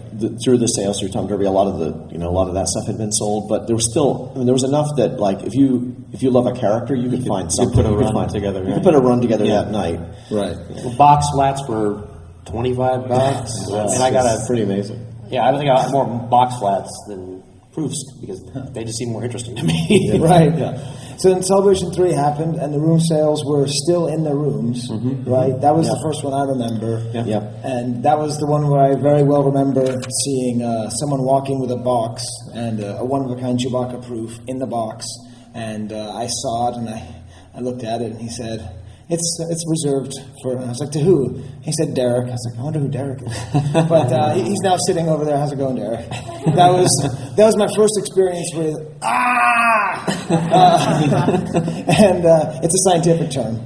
through the sales through Tom Derby, a lot of that stuff had been sold, but there was still, there was enough that like if you love a character, you could find something. You could put a run together. You could put a run together that night. Right. Well, box flats were $25. And I got That's pretty amazing. Yeah, I think I got more box flats than proofs because they just seem more interesting to me. Right. Yeah. So then Celebration 3 happened, and the room sales were still in the rooms, right? That was the first one I remember. Yeah. And that was the one where I very well remember seeing someone walking with a box and a one-of-a-kind Chewbacca proof in the box. And I saw it, and I looked at it, and he said, It's reserved for, I was like, to who? He said, Derek. I was like, I wonder who Derek is. But he's now sitting over there. How's it going, Derek? That was my first experience with, and it's a scientific term.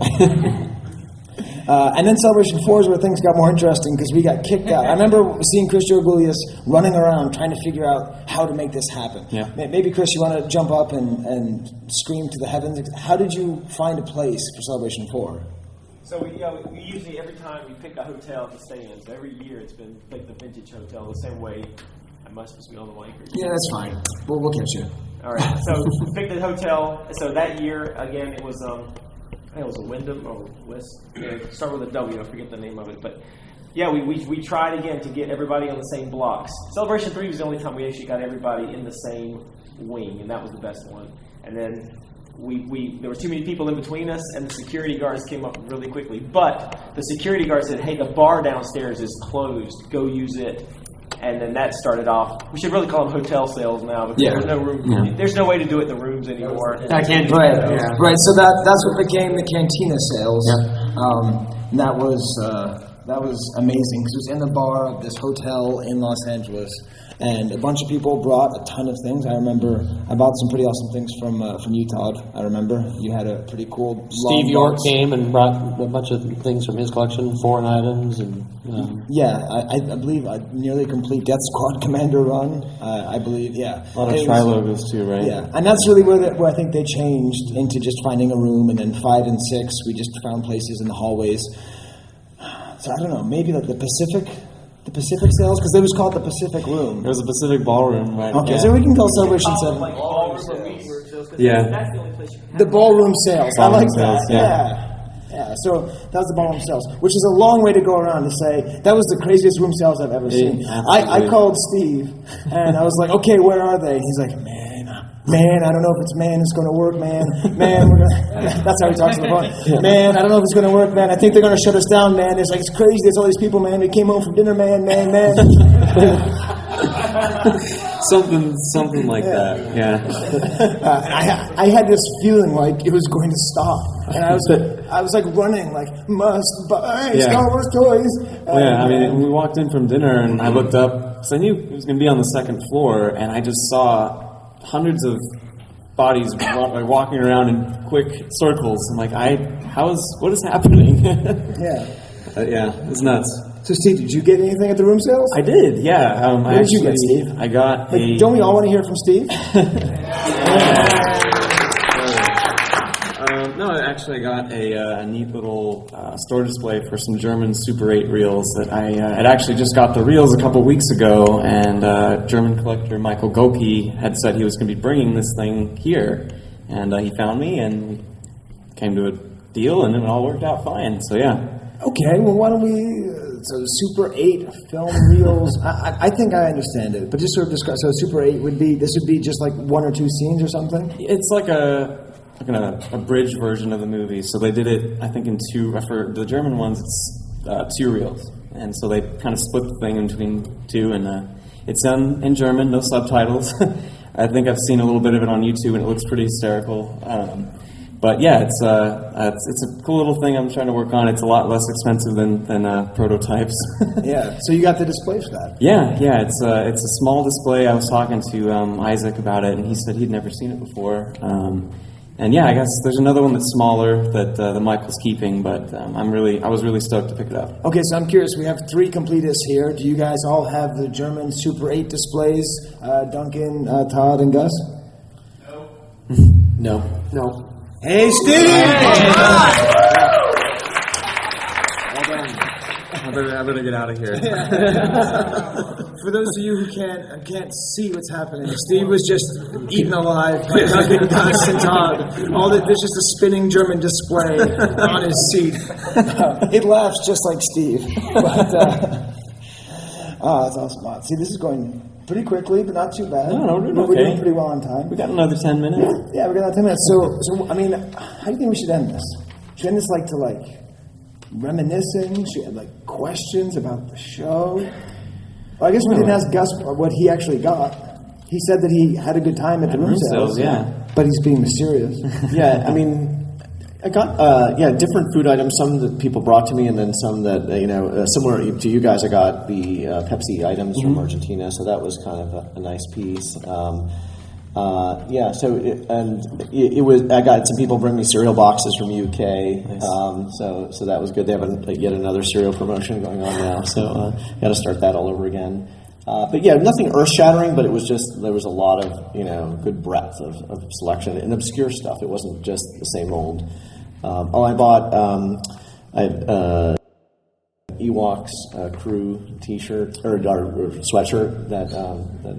And then Celebration 4 is where things got more interesting because we got kicked out. I remember seeing Chris Georgoulias running around trying to figure out how to make this happen. Yeah. Maybe, Chris, you want to jump up and scream to the heavens. How did you find a place for Celebration 4? So we usually, every time we pick a hotel to stay in, so every year it's been like the vintage hotel, the same way. I must be on the mic. Yeah, that's fine. We'll catch you. All right, so we picked the hotel. So that year, again, it was... I think it was a Wyndham or West. Start with a W. I forget the name of it, but yeah, we tried again to get everybody on the same blocks. Celebration 3 was the only time we actually got everybody in the same wing, and that was the best one. And then there were too many people in between us, and the security guards came up really quickly. But the security guard said, "Hey, the bar downstairs is closed. Go use it." And then that started off. We should really call them hotel sales now, because there's no room. Yeah. There's no way to do it in the rooms anymore. I can't. Right. Yeah. Right. So that's what became the Cantina sales. Yeah. And that was amazing because it was in the bar of this hotel in Los Angeles, and a bunch of people brought a ton of things. I remember I bought some pretty awesome things from you, Todd. I remember you had a pretty cool. Steve York came and brought a bunch of things from his collection, foreign items, and yeah, I believe a nearly complete Death Squad Commander run. I believe, yeah, a lot of tri-logos too, right? Yeah, and that's really where I think they changed into just finding a room, and then 5 and 6 we just found places in the hallways. So I don't know, maybe like the Pacific sales, because it was called the Pacific Room. There was a Pacific Ballroom, right? Okay, so we can call Celebration 7. Like ballroom sales. Yeah. That's the only place you can have The ballroom sales. I like that. Sales, yeah. Yeah, so that was the ballroom sales, which is a long way to go around to say that was the craziest room sales I've ever seen. I called Steve, and I was like, okay, where are they? He's like, man, I don't know if it's man, it's going to work, man, we're gonna. That's how he talks on the phone. Yeah. Man, I don't know if it's going to work, man. I think they're going to shut us down, man. It's like, it's crazy. There's all these people, man. They came home from dinner, man. Something like that. Yeah. I had this feeling like it was going to stop, and I was like running, like must buy Star Wars toys. I mean, we walked in from dinner, and I looked up because I knew it was going to be on the second floor, and I just saw hundreds of bodies walking around in quick circles. I'm like, what is happening? Yeah, it's nuts. So, Steve, did you get anything at the room sales? I did, yeah. What did you get, Steve? I got Don't we all want to hear from Steve? No, actually, I got a neat little store display for some German Super 8 reels that I had actually just got the reels a couple weeks ago, and German collector Michael Goki had said he was going to be bringing this thing here, and he found me, and we came to a deal, and it all worked out fine, so yeah. Okay, well, why don't we... So Super 8 film reels, I think I understand it, but just sort of describe, so Super 8 would be just like 1 or 2 scenes or something? It's like a bridge version of the movie. So they did it, I think, in 2. For the German ones, it's 2 reels, and so they kind of split the thing in between 2, and it's done in German, no subtitles. I think I've seen a little bit of it on YouTube, and it looks pretty hysterical. But yeah, it's a cool little thing I'm trying to work on. It's a lot less expensive than prototypes. Yeah. So you got the display for that? Yeah. It's a small display. I was talking to Isaac about it, and he said he'd never seen it before. And yeah, I guess there's another one that's smaller that Michael's keeping, but I was really stoked to pick it up. Okay, so I'm curious. We have 3 completists here. Do you guys all have the German Super 8 displays? Duncan, Todd, and Gus? No. No. Hey, Steve! I better get out of here. For those of you who can't see what's happening, Steve was just eaten alive by Duncan, Gus, and Todd. There's just a spinning German display on his seat. It laughs just like Steve. But, that's awesome. See, this is going pretty quickly, but not too bad. No, we're doing okay. We're doing pretty well on time. We got another 10 minutes. Yeah, we got another 10 minutes. So I mean, how do you think we should end this? Should we end this to reminiscing? Should we have questions about the show? Well, I guess we didn't ask Gus what he actually got. He said that he had a good time at the room sales. Yeah. But he's being mysterious. Yeah, I mean, I got different food items. Some that people brought to me, and then some that similar to you guys. I got the Pepsi items from Argentina, so that was kind of a nice piece. It was. I got some people bring me cereal boxes from UK, nice. So that was good. They have yet another cereal promotion going on now, so got to start that all over again. But yeah, nothing earth-shattering, but it was just there was a lot of good breadth of selection and obscure stuff. It wasn't just the same old. I bought Ewoks crew T-shirt or sweatshirt that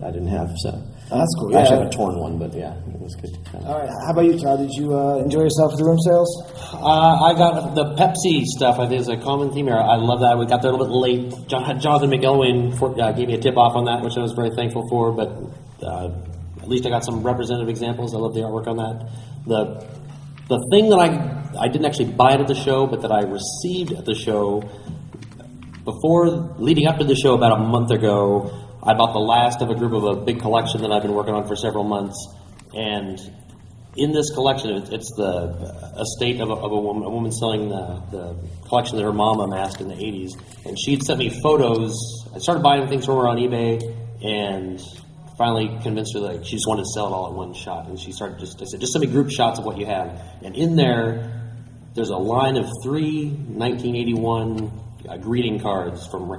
I didn't have. So that's cool. I actually have a torn one, but yeah, it was good. All right, how about you, Todd? Did you enjoy yourself at the room sales? I got the Pepsi stuff. I think is a common theme here. I love that. We got there a little bit late. Jonathan McElwain gave me a tip off on that, which I was very thankful for. But at least I got some representative examples. I love the artwork on that. The thing that I didn't actually buy it at the show, but that I received at the show leading up to the show about a month ago, I bought the last of a group of a big collection that I've been working on for several months. And in this collection, it's the estate of a woman selling the collection that her mom amassed in the 80s. And she'd sent me photos. I started buying things from her on eBay and finally convinced her that she just wanted to sell it all at one shot. And she started I said, just send me group shots of what you have. And in there's a line of 3 1981 greeting cards from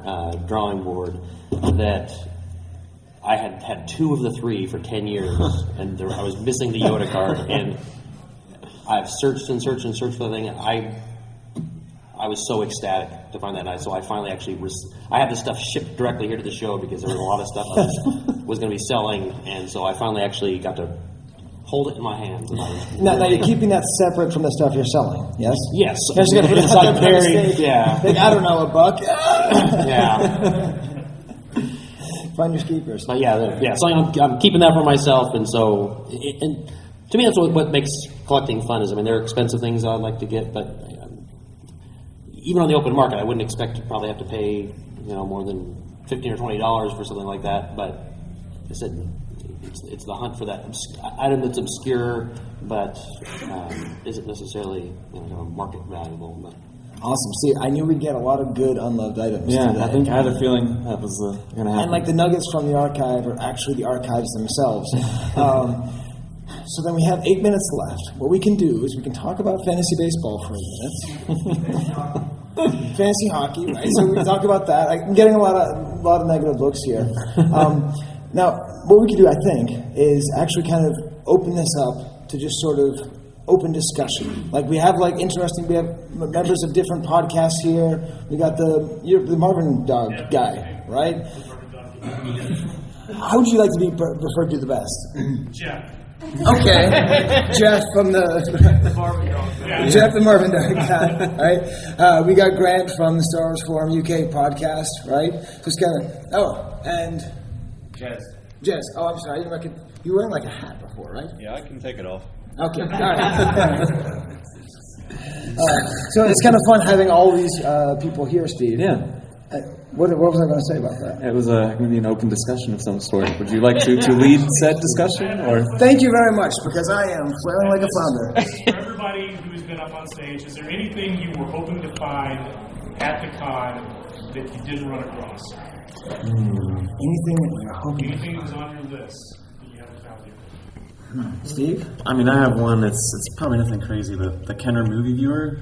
Drawing Board that I had 2 of the 3 for 10 years, and I was missing the Yoda card, and I've searched and searched and searched for the thing. I was so ecstatic to find that night, so I finally actually I had the stuff shipped directly here to the show because there was a lot of stuff I was going to be selling, and so I finally actually got to hold it in my hands. Now you're keeping that separate from the stuff you're selling, yes? Yes. You're just going to put it inside buried. Yeah. I don't know, $1. Yeah. Find your keepers. But so I'm keeping that for myself, and so and to me that's what makes collecting fun. Is there are expensive things I'd like to get, but even on the open market, I wouldn't expect to probably have to pay more than $15 or $20 for something like that. But I said it's the hunt for that item that's obscure, but isn't necessarily market valuable. But. Awesome. See, I knew we'd get a lot of good unloved items. Yeah, today. I think I had a feeling that was going to happen. And the nuggets from the archive are actually the archives themselves. So then we have 8 minutes left. What we can do is we can talk about fantasy baseball for 8 minutes. Fantasy hockey, right? So we can talk about that. I'm getting a lot of negative looks here. Now, what we can do, I think, is actually kind of open this up to just sort of open discussion. We have we have members of different podcasts here. We got the Marvin Dog guy, right? How would you like to be referred to the best? Jeff. Okay, Jeff from the Marvin Dog. Jeff the Marvin Dog guy, right? We got Grant from the Star Wars Forum UK podcast, right? Just and Jez. Oh, I'm sorry. You were wearing a hat before, right? Yeah, I can take it off. Okay, all right. So it's kind of fun having all these people here, Steve. Yeah. What was I going to say about that? It was going to be an open discussion of some sort. Would you like to lead said discussion? Or Thank you very much, because I am flailing like a flounder. For everybody been up on stage, is there anything you were hoping to find at the con that you didn't run across? Anything that we're hoping. Anything that was on your list that you haven't found yet? Steve? I mean, I have one that's it's probably nothing crazy. The Kenner movie viewer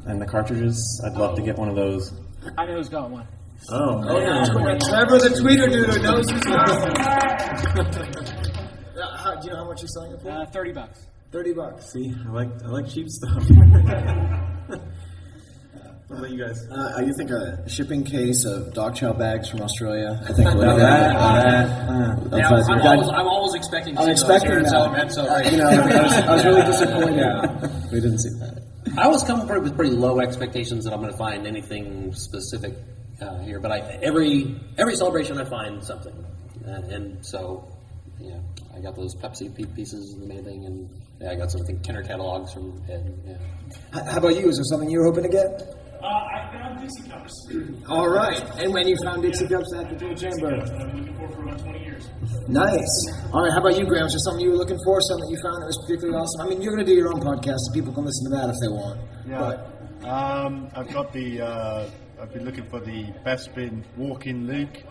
and the cartridges. I'd love to get one of those. I know who's got one. Oh, Trevor the tweeter dude knows who's got one. Do you know how much you're selling it for? $30. $30. See, I like cheap stuff. What about you guys? You think a shipping case of dog chow bags from Australia? I think would I'm always expecting to see those here at Celebration. So, I was really disappointed. We didn't see that. I was coming with pretty low expectations that I'm going to find anything specific here, but every celebration I find something, and so I got those Pepsi pieces and the main thing, and I got some Kenner catalogs from Ed. Yeah. How about you? Is there something you were hoping to get? I found Dixie Cups. All right. And when you found Dixie Cups at the Dual Chamber? I've been looking for about 20 years. Nice. All right. How about you, Graham? Was there something you were looking for? Something that you found that was particularly awesome? I mean, you're going to do your own podcast, so people can listen to that if they want. Yeah. I've got the. I've been looking for the best bin walk-in Luke.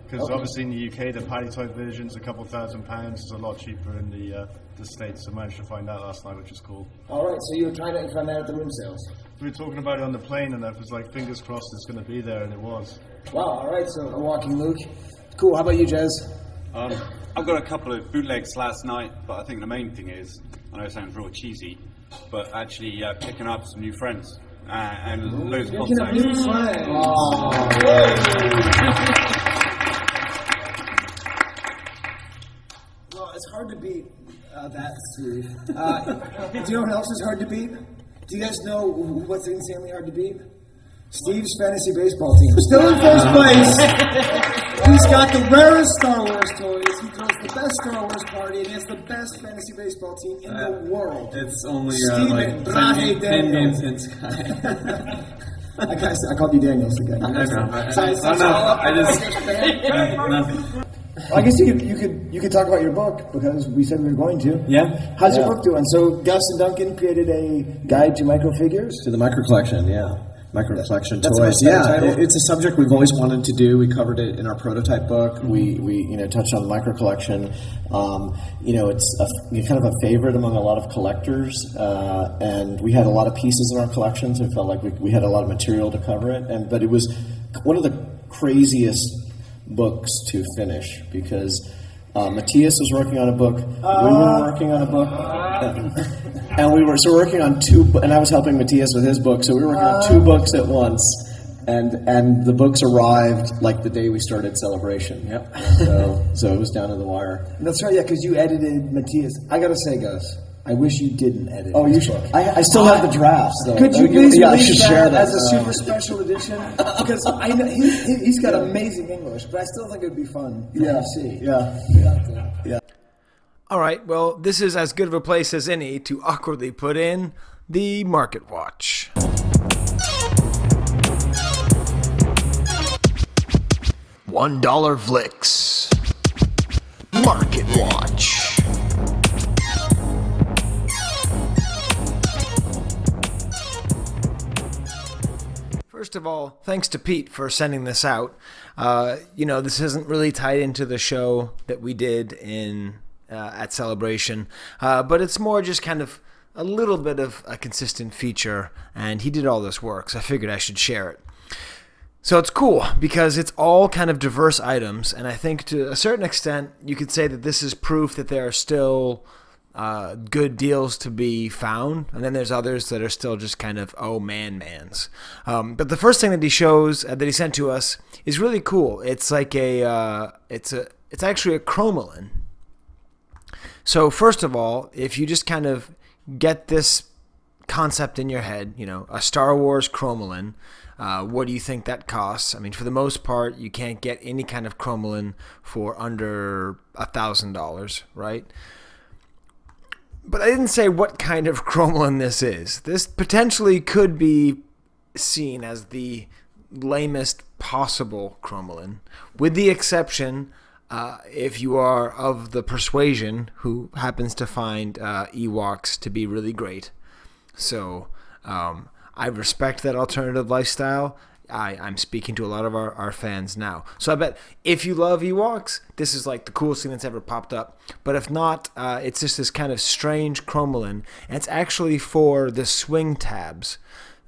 Because obviously in the UK, the paddy type version's a couple £1,000. It's a lot cheaper in the States. So I managed to find that last night, which is cool. All right, so you were trying to find that at the room sales. We were talking about it on the plane, and I was like, fingers crossed it's going to be there, and it was. Wow, all right, so a walking Luke. Cool, how about you, Jez? I've got a couple of bootlegs last night, but I think the main thing is, I know it sounds real cheesy, but actually picking up some new friends and loads of Picking up new friends. Well, it's hard to beat that, Steve. Do you know what else is hard to beat? Do you guys know what's insanely hard to beat? Steve's fantasy baseball team. Still in first place. He's got the rarest Star Wars toys. He throws the best Star Wars party, and he has the best fantasy baseball team in the world. It's only Steven Brahe 10 Daniels. games in Sky. I called you Daniels again. I Well, I guess you could talk about your book because we said we were going to. Yeah. How's your book doing? So Gus and Duncan created a guide to micro figures. To the micro collection, yeah. Micro collection That's toys. a Yeah, title. it's a subject we've always wanted to do. We covered it in our prototype book. Mm-hmm. We touched on the micro collection. It's kind of a favorite among a lot of collectors, and we had a lot of pieces in our collection, so it felt like we had a lot of material to cover it. But it was one of the craziest books to finish because Matthias was working on a book, we were working on a book, and we were working on two. And I was helping Matthias with his book, so we were working on two books at once. And the books arrived like the day we started Celebration. Yep. So it was down to the wire. That's right, yeah, because you edited Matthias. I gotta say, Gus, I wish you didn't edit. Oh, you should. I still have the drafts, though. Could you please I release should that share that as a super special edition? Because I know he's got amazing English, but I still think it would be fun to see. Yeah. All right, well, this is as good of a place as any to awkwardly put in the Market Watch. $1 Vlicks. Market Watch. First of all, thanks to Pete for sending this out. This isn't really tied into the show that we did at Celebration, but it's more just kind of a little bit of a consistent feature, and he did all this work, so I figured I should share it. So it's cool because it's all kind of diverse items, and I think to a certain extent you could say that this is proof that there are still good deals to be found, and then there's others that are still just kind of mans. But the first thing that he shows that he sent to us is really cool. It's like it's actually a cromolin. So first of all, if you just kind of get this concept in your head, a Star Wars cromolin. What do you think that costs? I mean, for the most part, you can't get any kind of cromolin for under $1,000, right? But I didn't say what kind of cromolin this is. This potentially could be seen as the lamest possible cromolin, with the exception if you are of the persuasion who happens to find Ewoks to be really great. So I respect that alternative lifestyle. I'm speaking to a lot of our fans now. So I bet if you love Ewoks, this is like the coolest thing that's ever popped up. But if not, it's just this kind of strange cromolin. And it's actually for the swing tabs,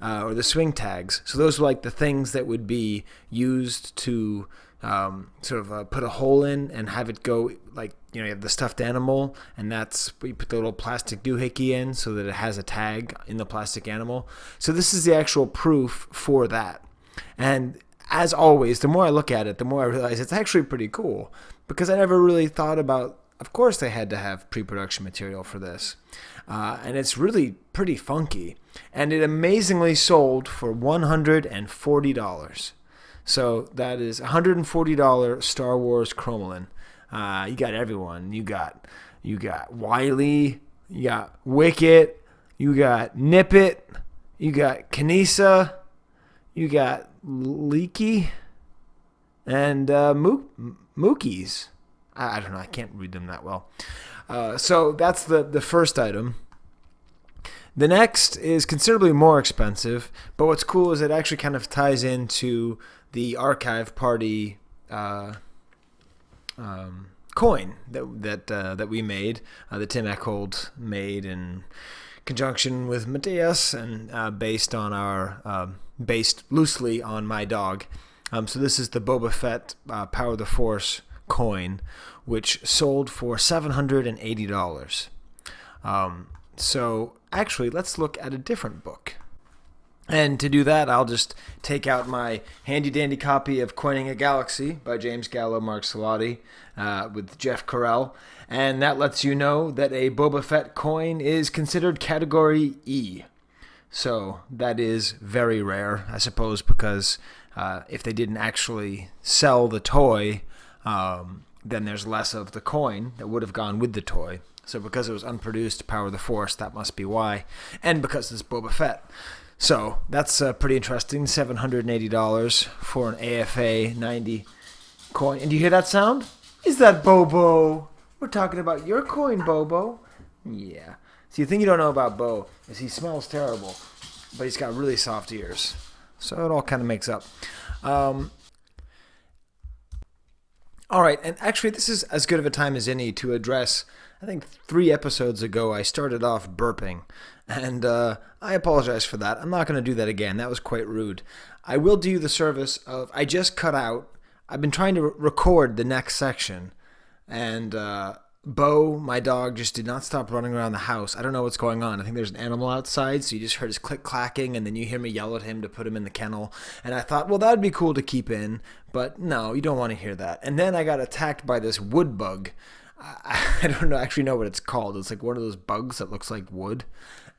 or the swing tags. So those are like the things that would be used to put a hole in and have it go, like, you have the stuffed animal, and that's where you put the little plastic doohickey in so that it has a tag in the plastic animal. So this is the actual proof for that. And as always, the more I look at it, the more I realize it's actually pretty cool, because I never really thought about, of course they had to have pre-production material for this. And it's really pretty funky. And it amazingly sold for $140. So that is $140 Star Wars cromolin. You got everyone. You got Wiley, you got Wicket, you got Nippet, you got Kanisa, you got Leaky, and Mookies. I don't know. I can't read them that well. So that's the first item. The next is considerably more expensive, but what's cool is it actually kind of ties into the archive party coin that we made, that Tim Eckhold made in conjunction with Matthias, and based loosely on my dog. So this is the Boba Fett Power of the Force coin, which sold for $780. So actually, let's look at a different book. And to do that, I'll just take out my handy-dandy copy of Coining a Galaxy by James Gallo, Mark Salati, with Jeff Carell. And that lets you know that a Boba Fett coin is considered Category E. So that is very rare, I suppose, because if they didn't actually sell the toy, then there's less of the coin that would have gone with the toy. So because it was unproduced Power of the Force, that must be why. And because it's Boba Fett. So that's pretty interesting, $780 for an AFA 90 coin. And do you hear that sound? Is that Bobo? We're talking about your coin, Bobo. Yeah. See, the thing you don't know about Bo is he smells terrible, but he's got really soft ears. So it all kind of makes up. All right, and actually this is as good of a time as any to address, I think 3 episodes ago I started off burping, and I apologize for that. I'm not going to do that again. That was quite rude. I will do the service of, I just cut out, I've been trying to record the next section, and Bo, my dog, just did not stop running around the house. I don't know what's going on. I think there's an animal outside, so you just heard his click-clacking, and then you hear me yell at him to put him in the kennel. And I thought, well, that would be cool to keep in, but no, you don't want to hear that. And then I got attacked by this wood bug. I don't actually know what it's called. It's like one of those bugs that looks like wood.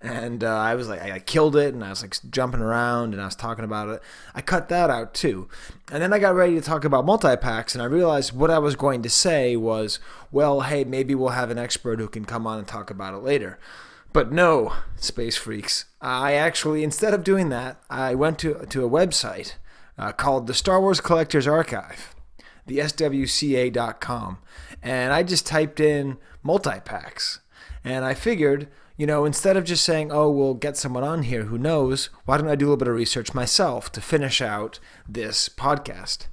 And I was like, I killed it, and I was like jumping around, and I was talking about it. I cut that out too. And then I got ready to talk about multi-packs, and I realized what I was going to say was, well, hey, maybe we'll have an expert who can come on and talk about it later. But no, Space Freaks. I actually, instead of doing that, I went to a website called the Star Wars Collectors Archive, the SWCA.com. And I just typed in multi-packs. And I figured, instead of just saying, oh, we'll get someone on here who knows, why don't I do a little bit of research myself to finish out this podcast?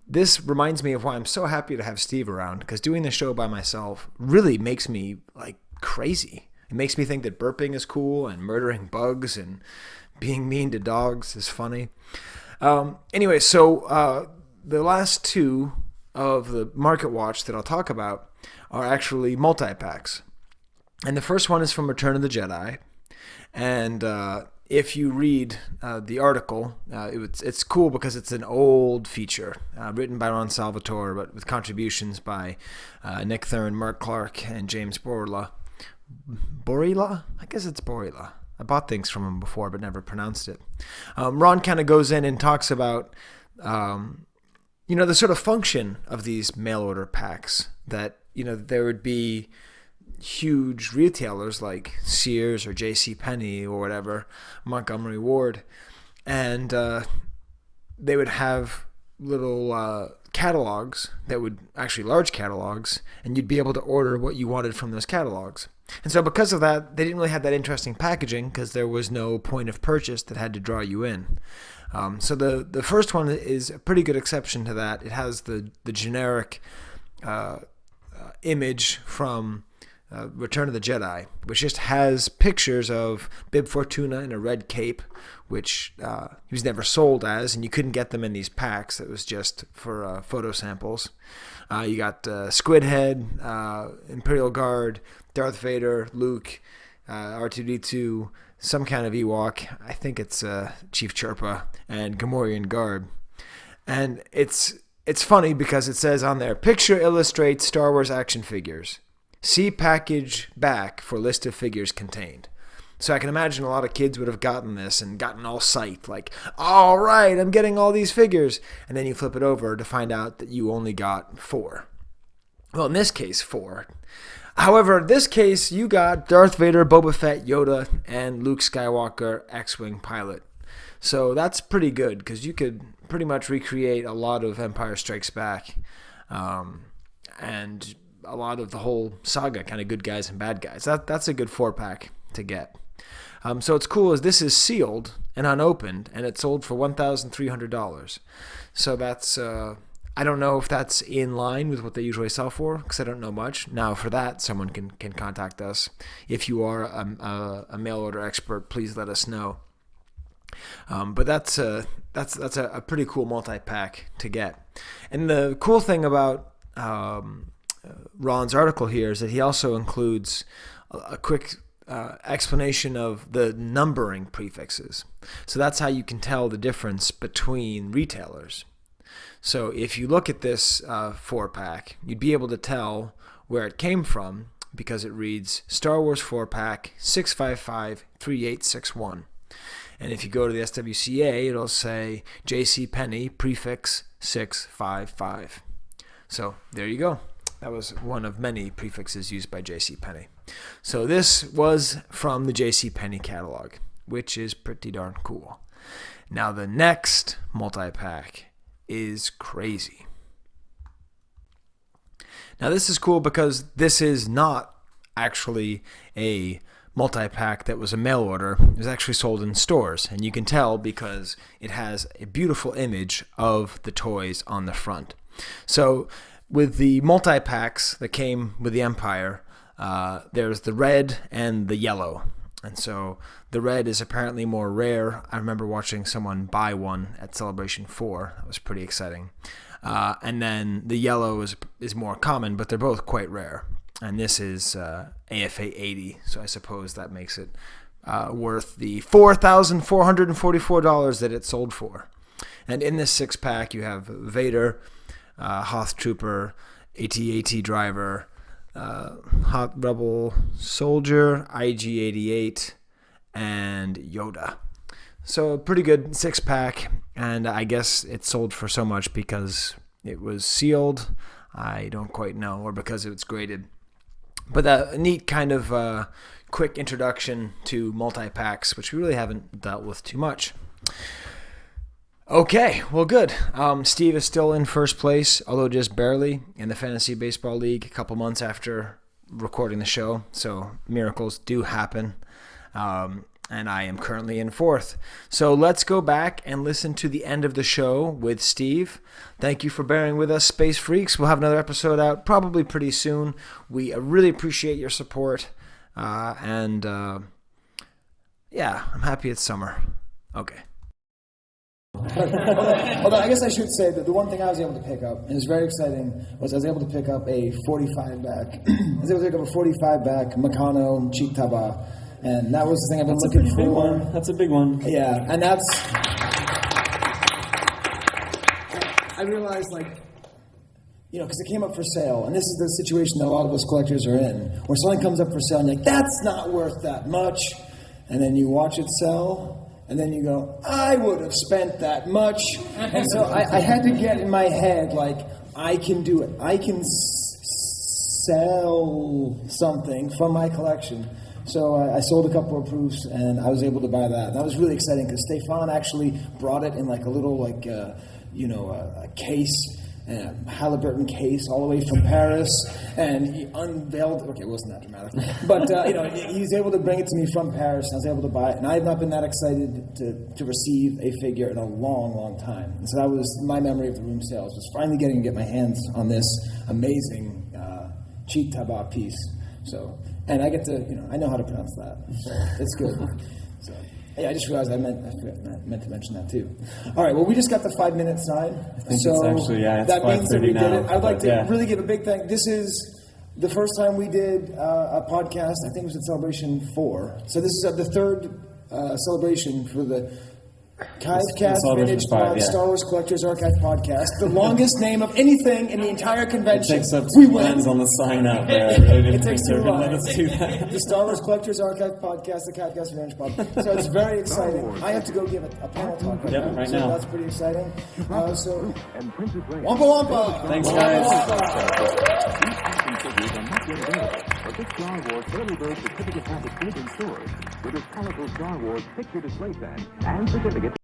This reminds me of why I'm so happy to have Steve around, because doing the show by myself really makes me like crazy. It makes me think that burping is cool and murdering bugs and being mean to dogs is funny. Anyway, so the last 2 of the Market Watch that I'll talk about are actually multi-packs. And the first one is from Return of the Jedi. And if you read the article, it's cool because it's an old feature written by Ron Salvatore, but with contributions by Nick Thurn, Mark Clark, and James Borla. Borila? I guess it's Borila. I bought things from him before but never pronounced it. Ron kind of goes in and talks about the sort of function of these mail order packs, that there would be huge retailers like Sears or J.C. Penney or whatever, Montgomery Ward, and they would have little catalogs that would actually large catalogs, and you'd be able to order what you wanted from those catalogs. And so because of that, they didn't really have that interesting packaging because there was no point of purchase that had to draw you in. So the first one is a pretty good exception to that. It has the generic image from Return of the Jedi, which just has pictures of Bib Fortuna in a red cape, which he was never sold as, and you couldn't get them in these packs. It was just for photo samples. You got Squid Head, Imperial Guard, Darth Vader, Luke, R2-D2, some kind of Ewok. I think it's Chief Chirpa, and Gamorrean Guard. And it's funny because it says on there, picture illustrates Star Wars action figures. See package back for list of figures contained. So I can imagine a lot of kids would have gotten this and gotten all psyched, like, all right, I'm getting all these figures. And then you flip it over to find out that you only got 4. Well, in this case, 4. However, in this case, you got Darth Vader, Boba Fett, Yoda, and Luke Skywalker, X-Wing pilot. So that's pretty good because you could pretty much recreate a lot of Empire Strikes Back and a lot of the whole saga, kind of good guys and bad guys. That's a good 4-pack to get. So what's cool is this is sealed and unopened, and it's sold for $1,300. So that's I don't know if that's in line with what they usually sell for because I don't know much. Now for that, someone can contact us. If you are a mail order expert, please let us know. But that's a pretty cool multi-pack to get. And the cool thing about Ron's article here is that he also includes a quick explanation of the numbering prefixes. So that's how you can tell the difference between retailers. So if you look at this 4-pack, you'd be able to tell where it came from because it reads Star Wars 4-pack 6553861. And if you go to the SWCA, it'll say J.C. Penney prefix 655. So there you go. That was one of many prefixes used by J.C. Penney. So this was from the J.C. Penney catalog, which is pretty darn cool. Now the next multi-pack is crazy. Now this is cool because this is not actually a multi-pack that was a mail order. It was actually sold in stores, and you can tell because it has a beautiful image of the toys on the front. So with the multi-packs that came with the Empire, there's the red and the yellow. And so the red is apparently more rare. I remember watching someone buy one at Celebration 4. That was pretty exciting. And then the yellow is more common, but they're both quite rare. And this is AFA 80, so I suppose that makes it worth the $4,444 that it sold for. And in this 6-pack, you have Vader, Hoth Trooper, AT-AT Driver, Hot Rebel Soldier, IG-88, and Yoda. So a pretty good 6-pack, and I guess it sold for so much because it was sealed. I don't quite know, or because it was graded. But a neat kind of quick introduction to multi-packs, which we really haven't dealt with too much. Okay, well, good. Steve is still in first place, although just barely, in the Fantasy Baseball League a couple months after recording the show. So miracles do happen. And I am currently in fourth. So let's go back and listen to the end of the show with Steve. Thank you for bearing with us, Space Freaks. We'll have another episode out probably pretty soon. We really appreciate your support. Yeah, I'm happy it's summer. Okay. Although I guess I should say that the one thing I was able to pick up, and it's very exciting, was I was able to pick up a 45-back. I was able to pick up a 45-back Meccano Cheek Taba, and that was the thing I've been looking for. That's a big one. Yeah, and that's... I realized, because it came up for sale, and this is the situation that a lot of us collectors are in, where something comes up for sale, and you're like, that's not worth that much, and then you watch it sell, and then you go, I would have spent that much. And so I had to get in my head, I can do it. I can sell something from my collection. So I sold a couple of proofs, and I was able to buy that. And that was really exciting because Stefan actually brought it in a little, a case and a Hildebrandt case all the way from Paris, and he unveiled. Okay, it wasn't that dramatic, but he was able to bring it to me from Paris, and I was able to buy it. And I have not been that excited to receive a figure in a long, long time. And so that was my memory of the room sales, was finally getting to get my hands on this amazing cheek tabac piece. So, and I get to, I know how to pronounce that, so it's good. So, yeah, I just realized I meant to mention that too. All right, well, we just got the 5-minute sign. I think it's actually, it's that means that we did it. I'd like to yeah. really give a big thank. This is the first time we did a podcast. I think it was at Celebration 4. So this is the third celebration for the Chivecast Vintage Pod Star Wars Collectors Archive Podcast. The longest name of anything in the entire convention. It takes up 2 lines on the sign out there. I really didn't It takes think 2 they would let lines. us do that. The Star Wars Collectors Archive Podcast, the Chivecast Vintage Pod. So it's very exciting. I have to go give a panel talk right now. So that's pretty exciting. So, Wampa Wampa! Thanks, guys. But this Star Wars Early Bird Certificate Package is in stores with its colorful Star Wars picture display stand and certificate.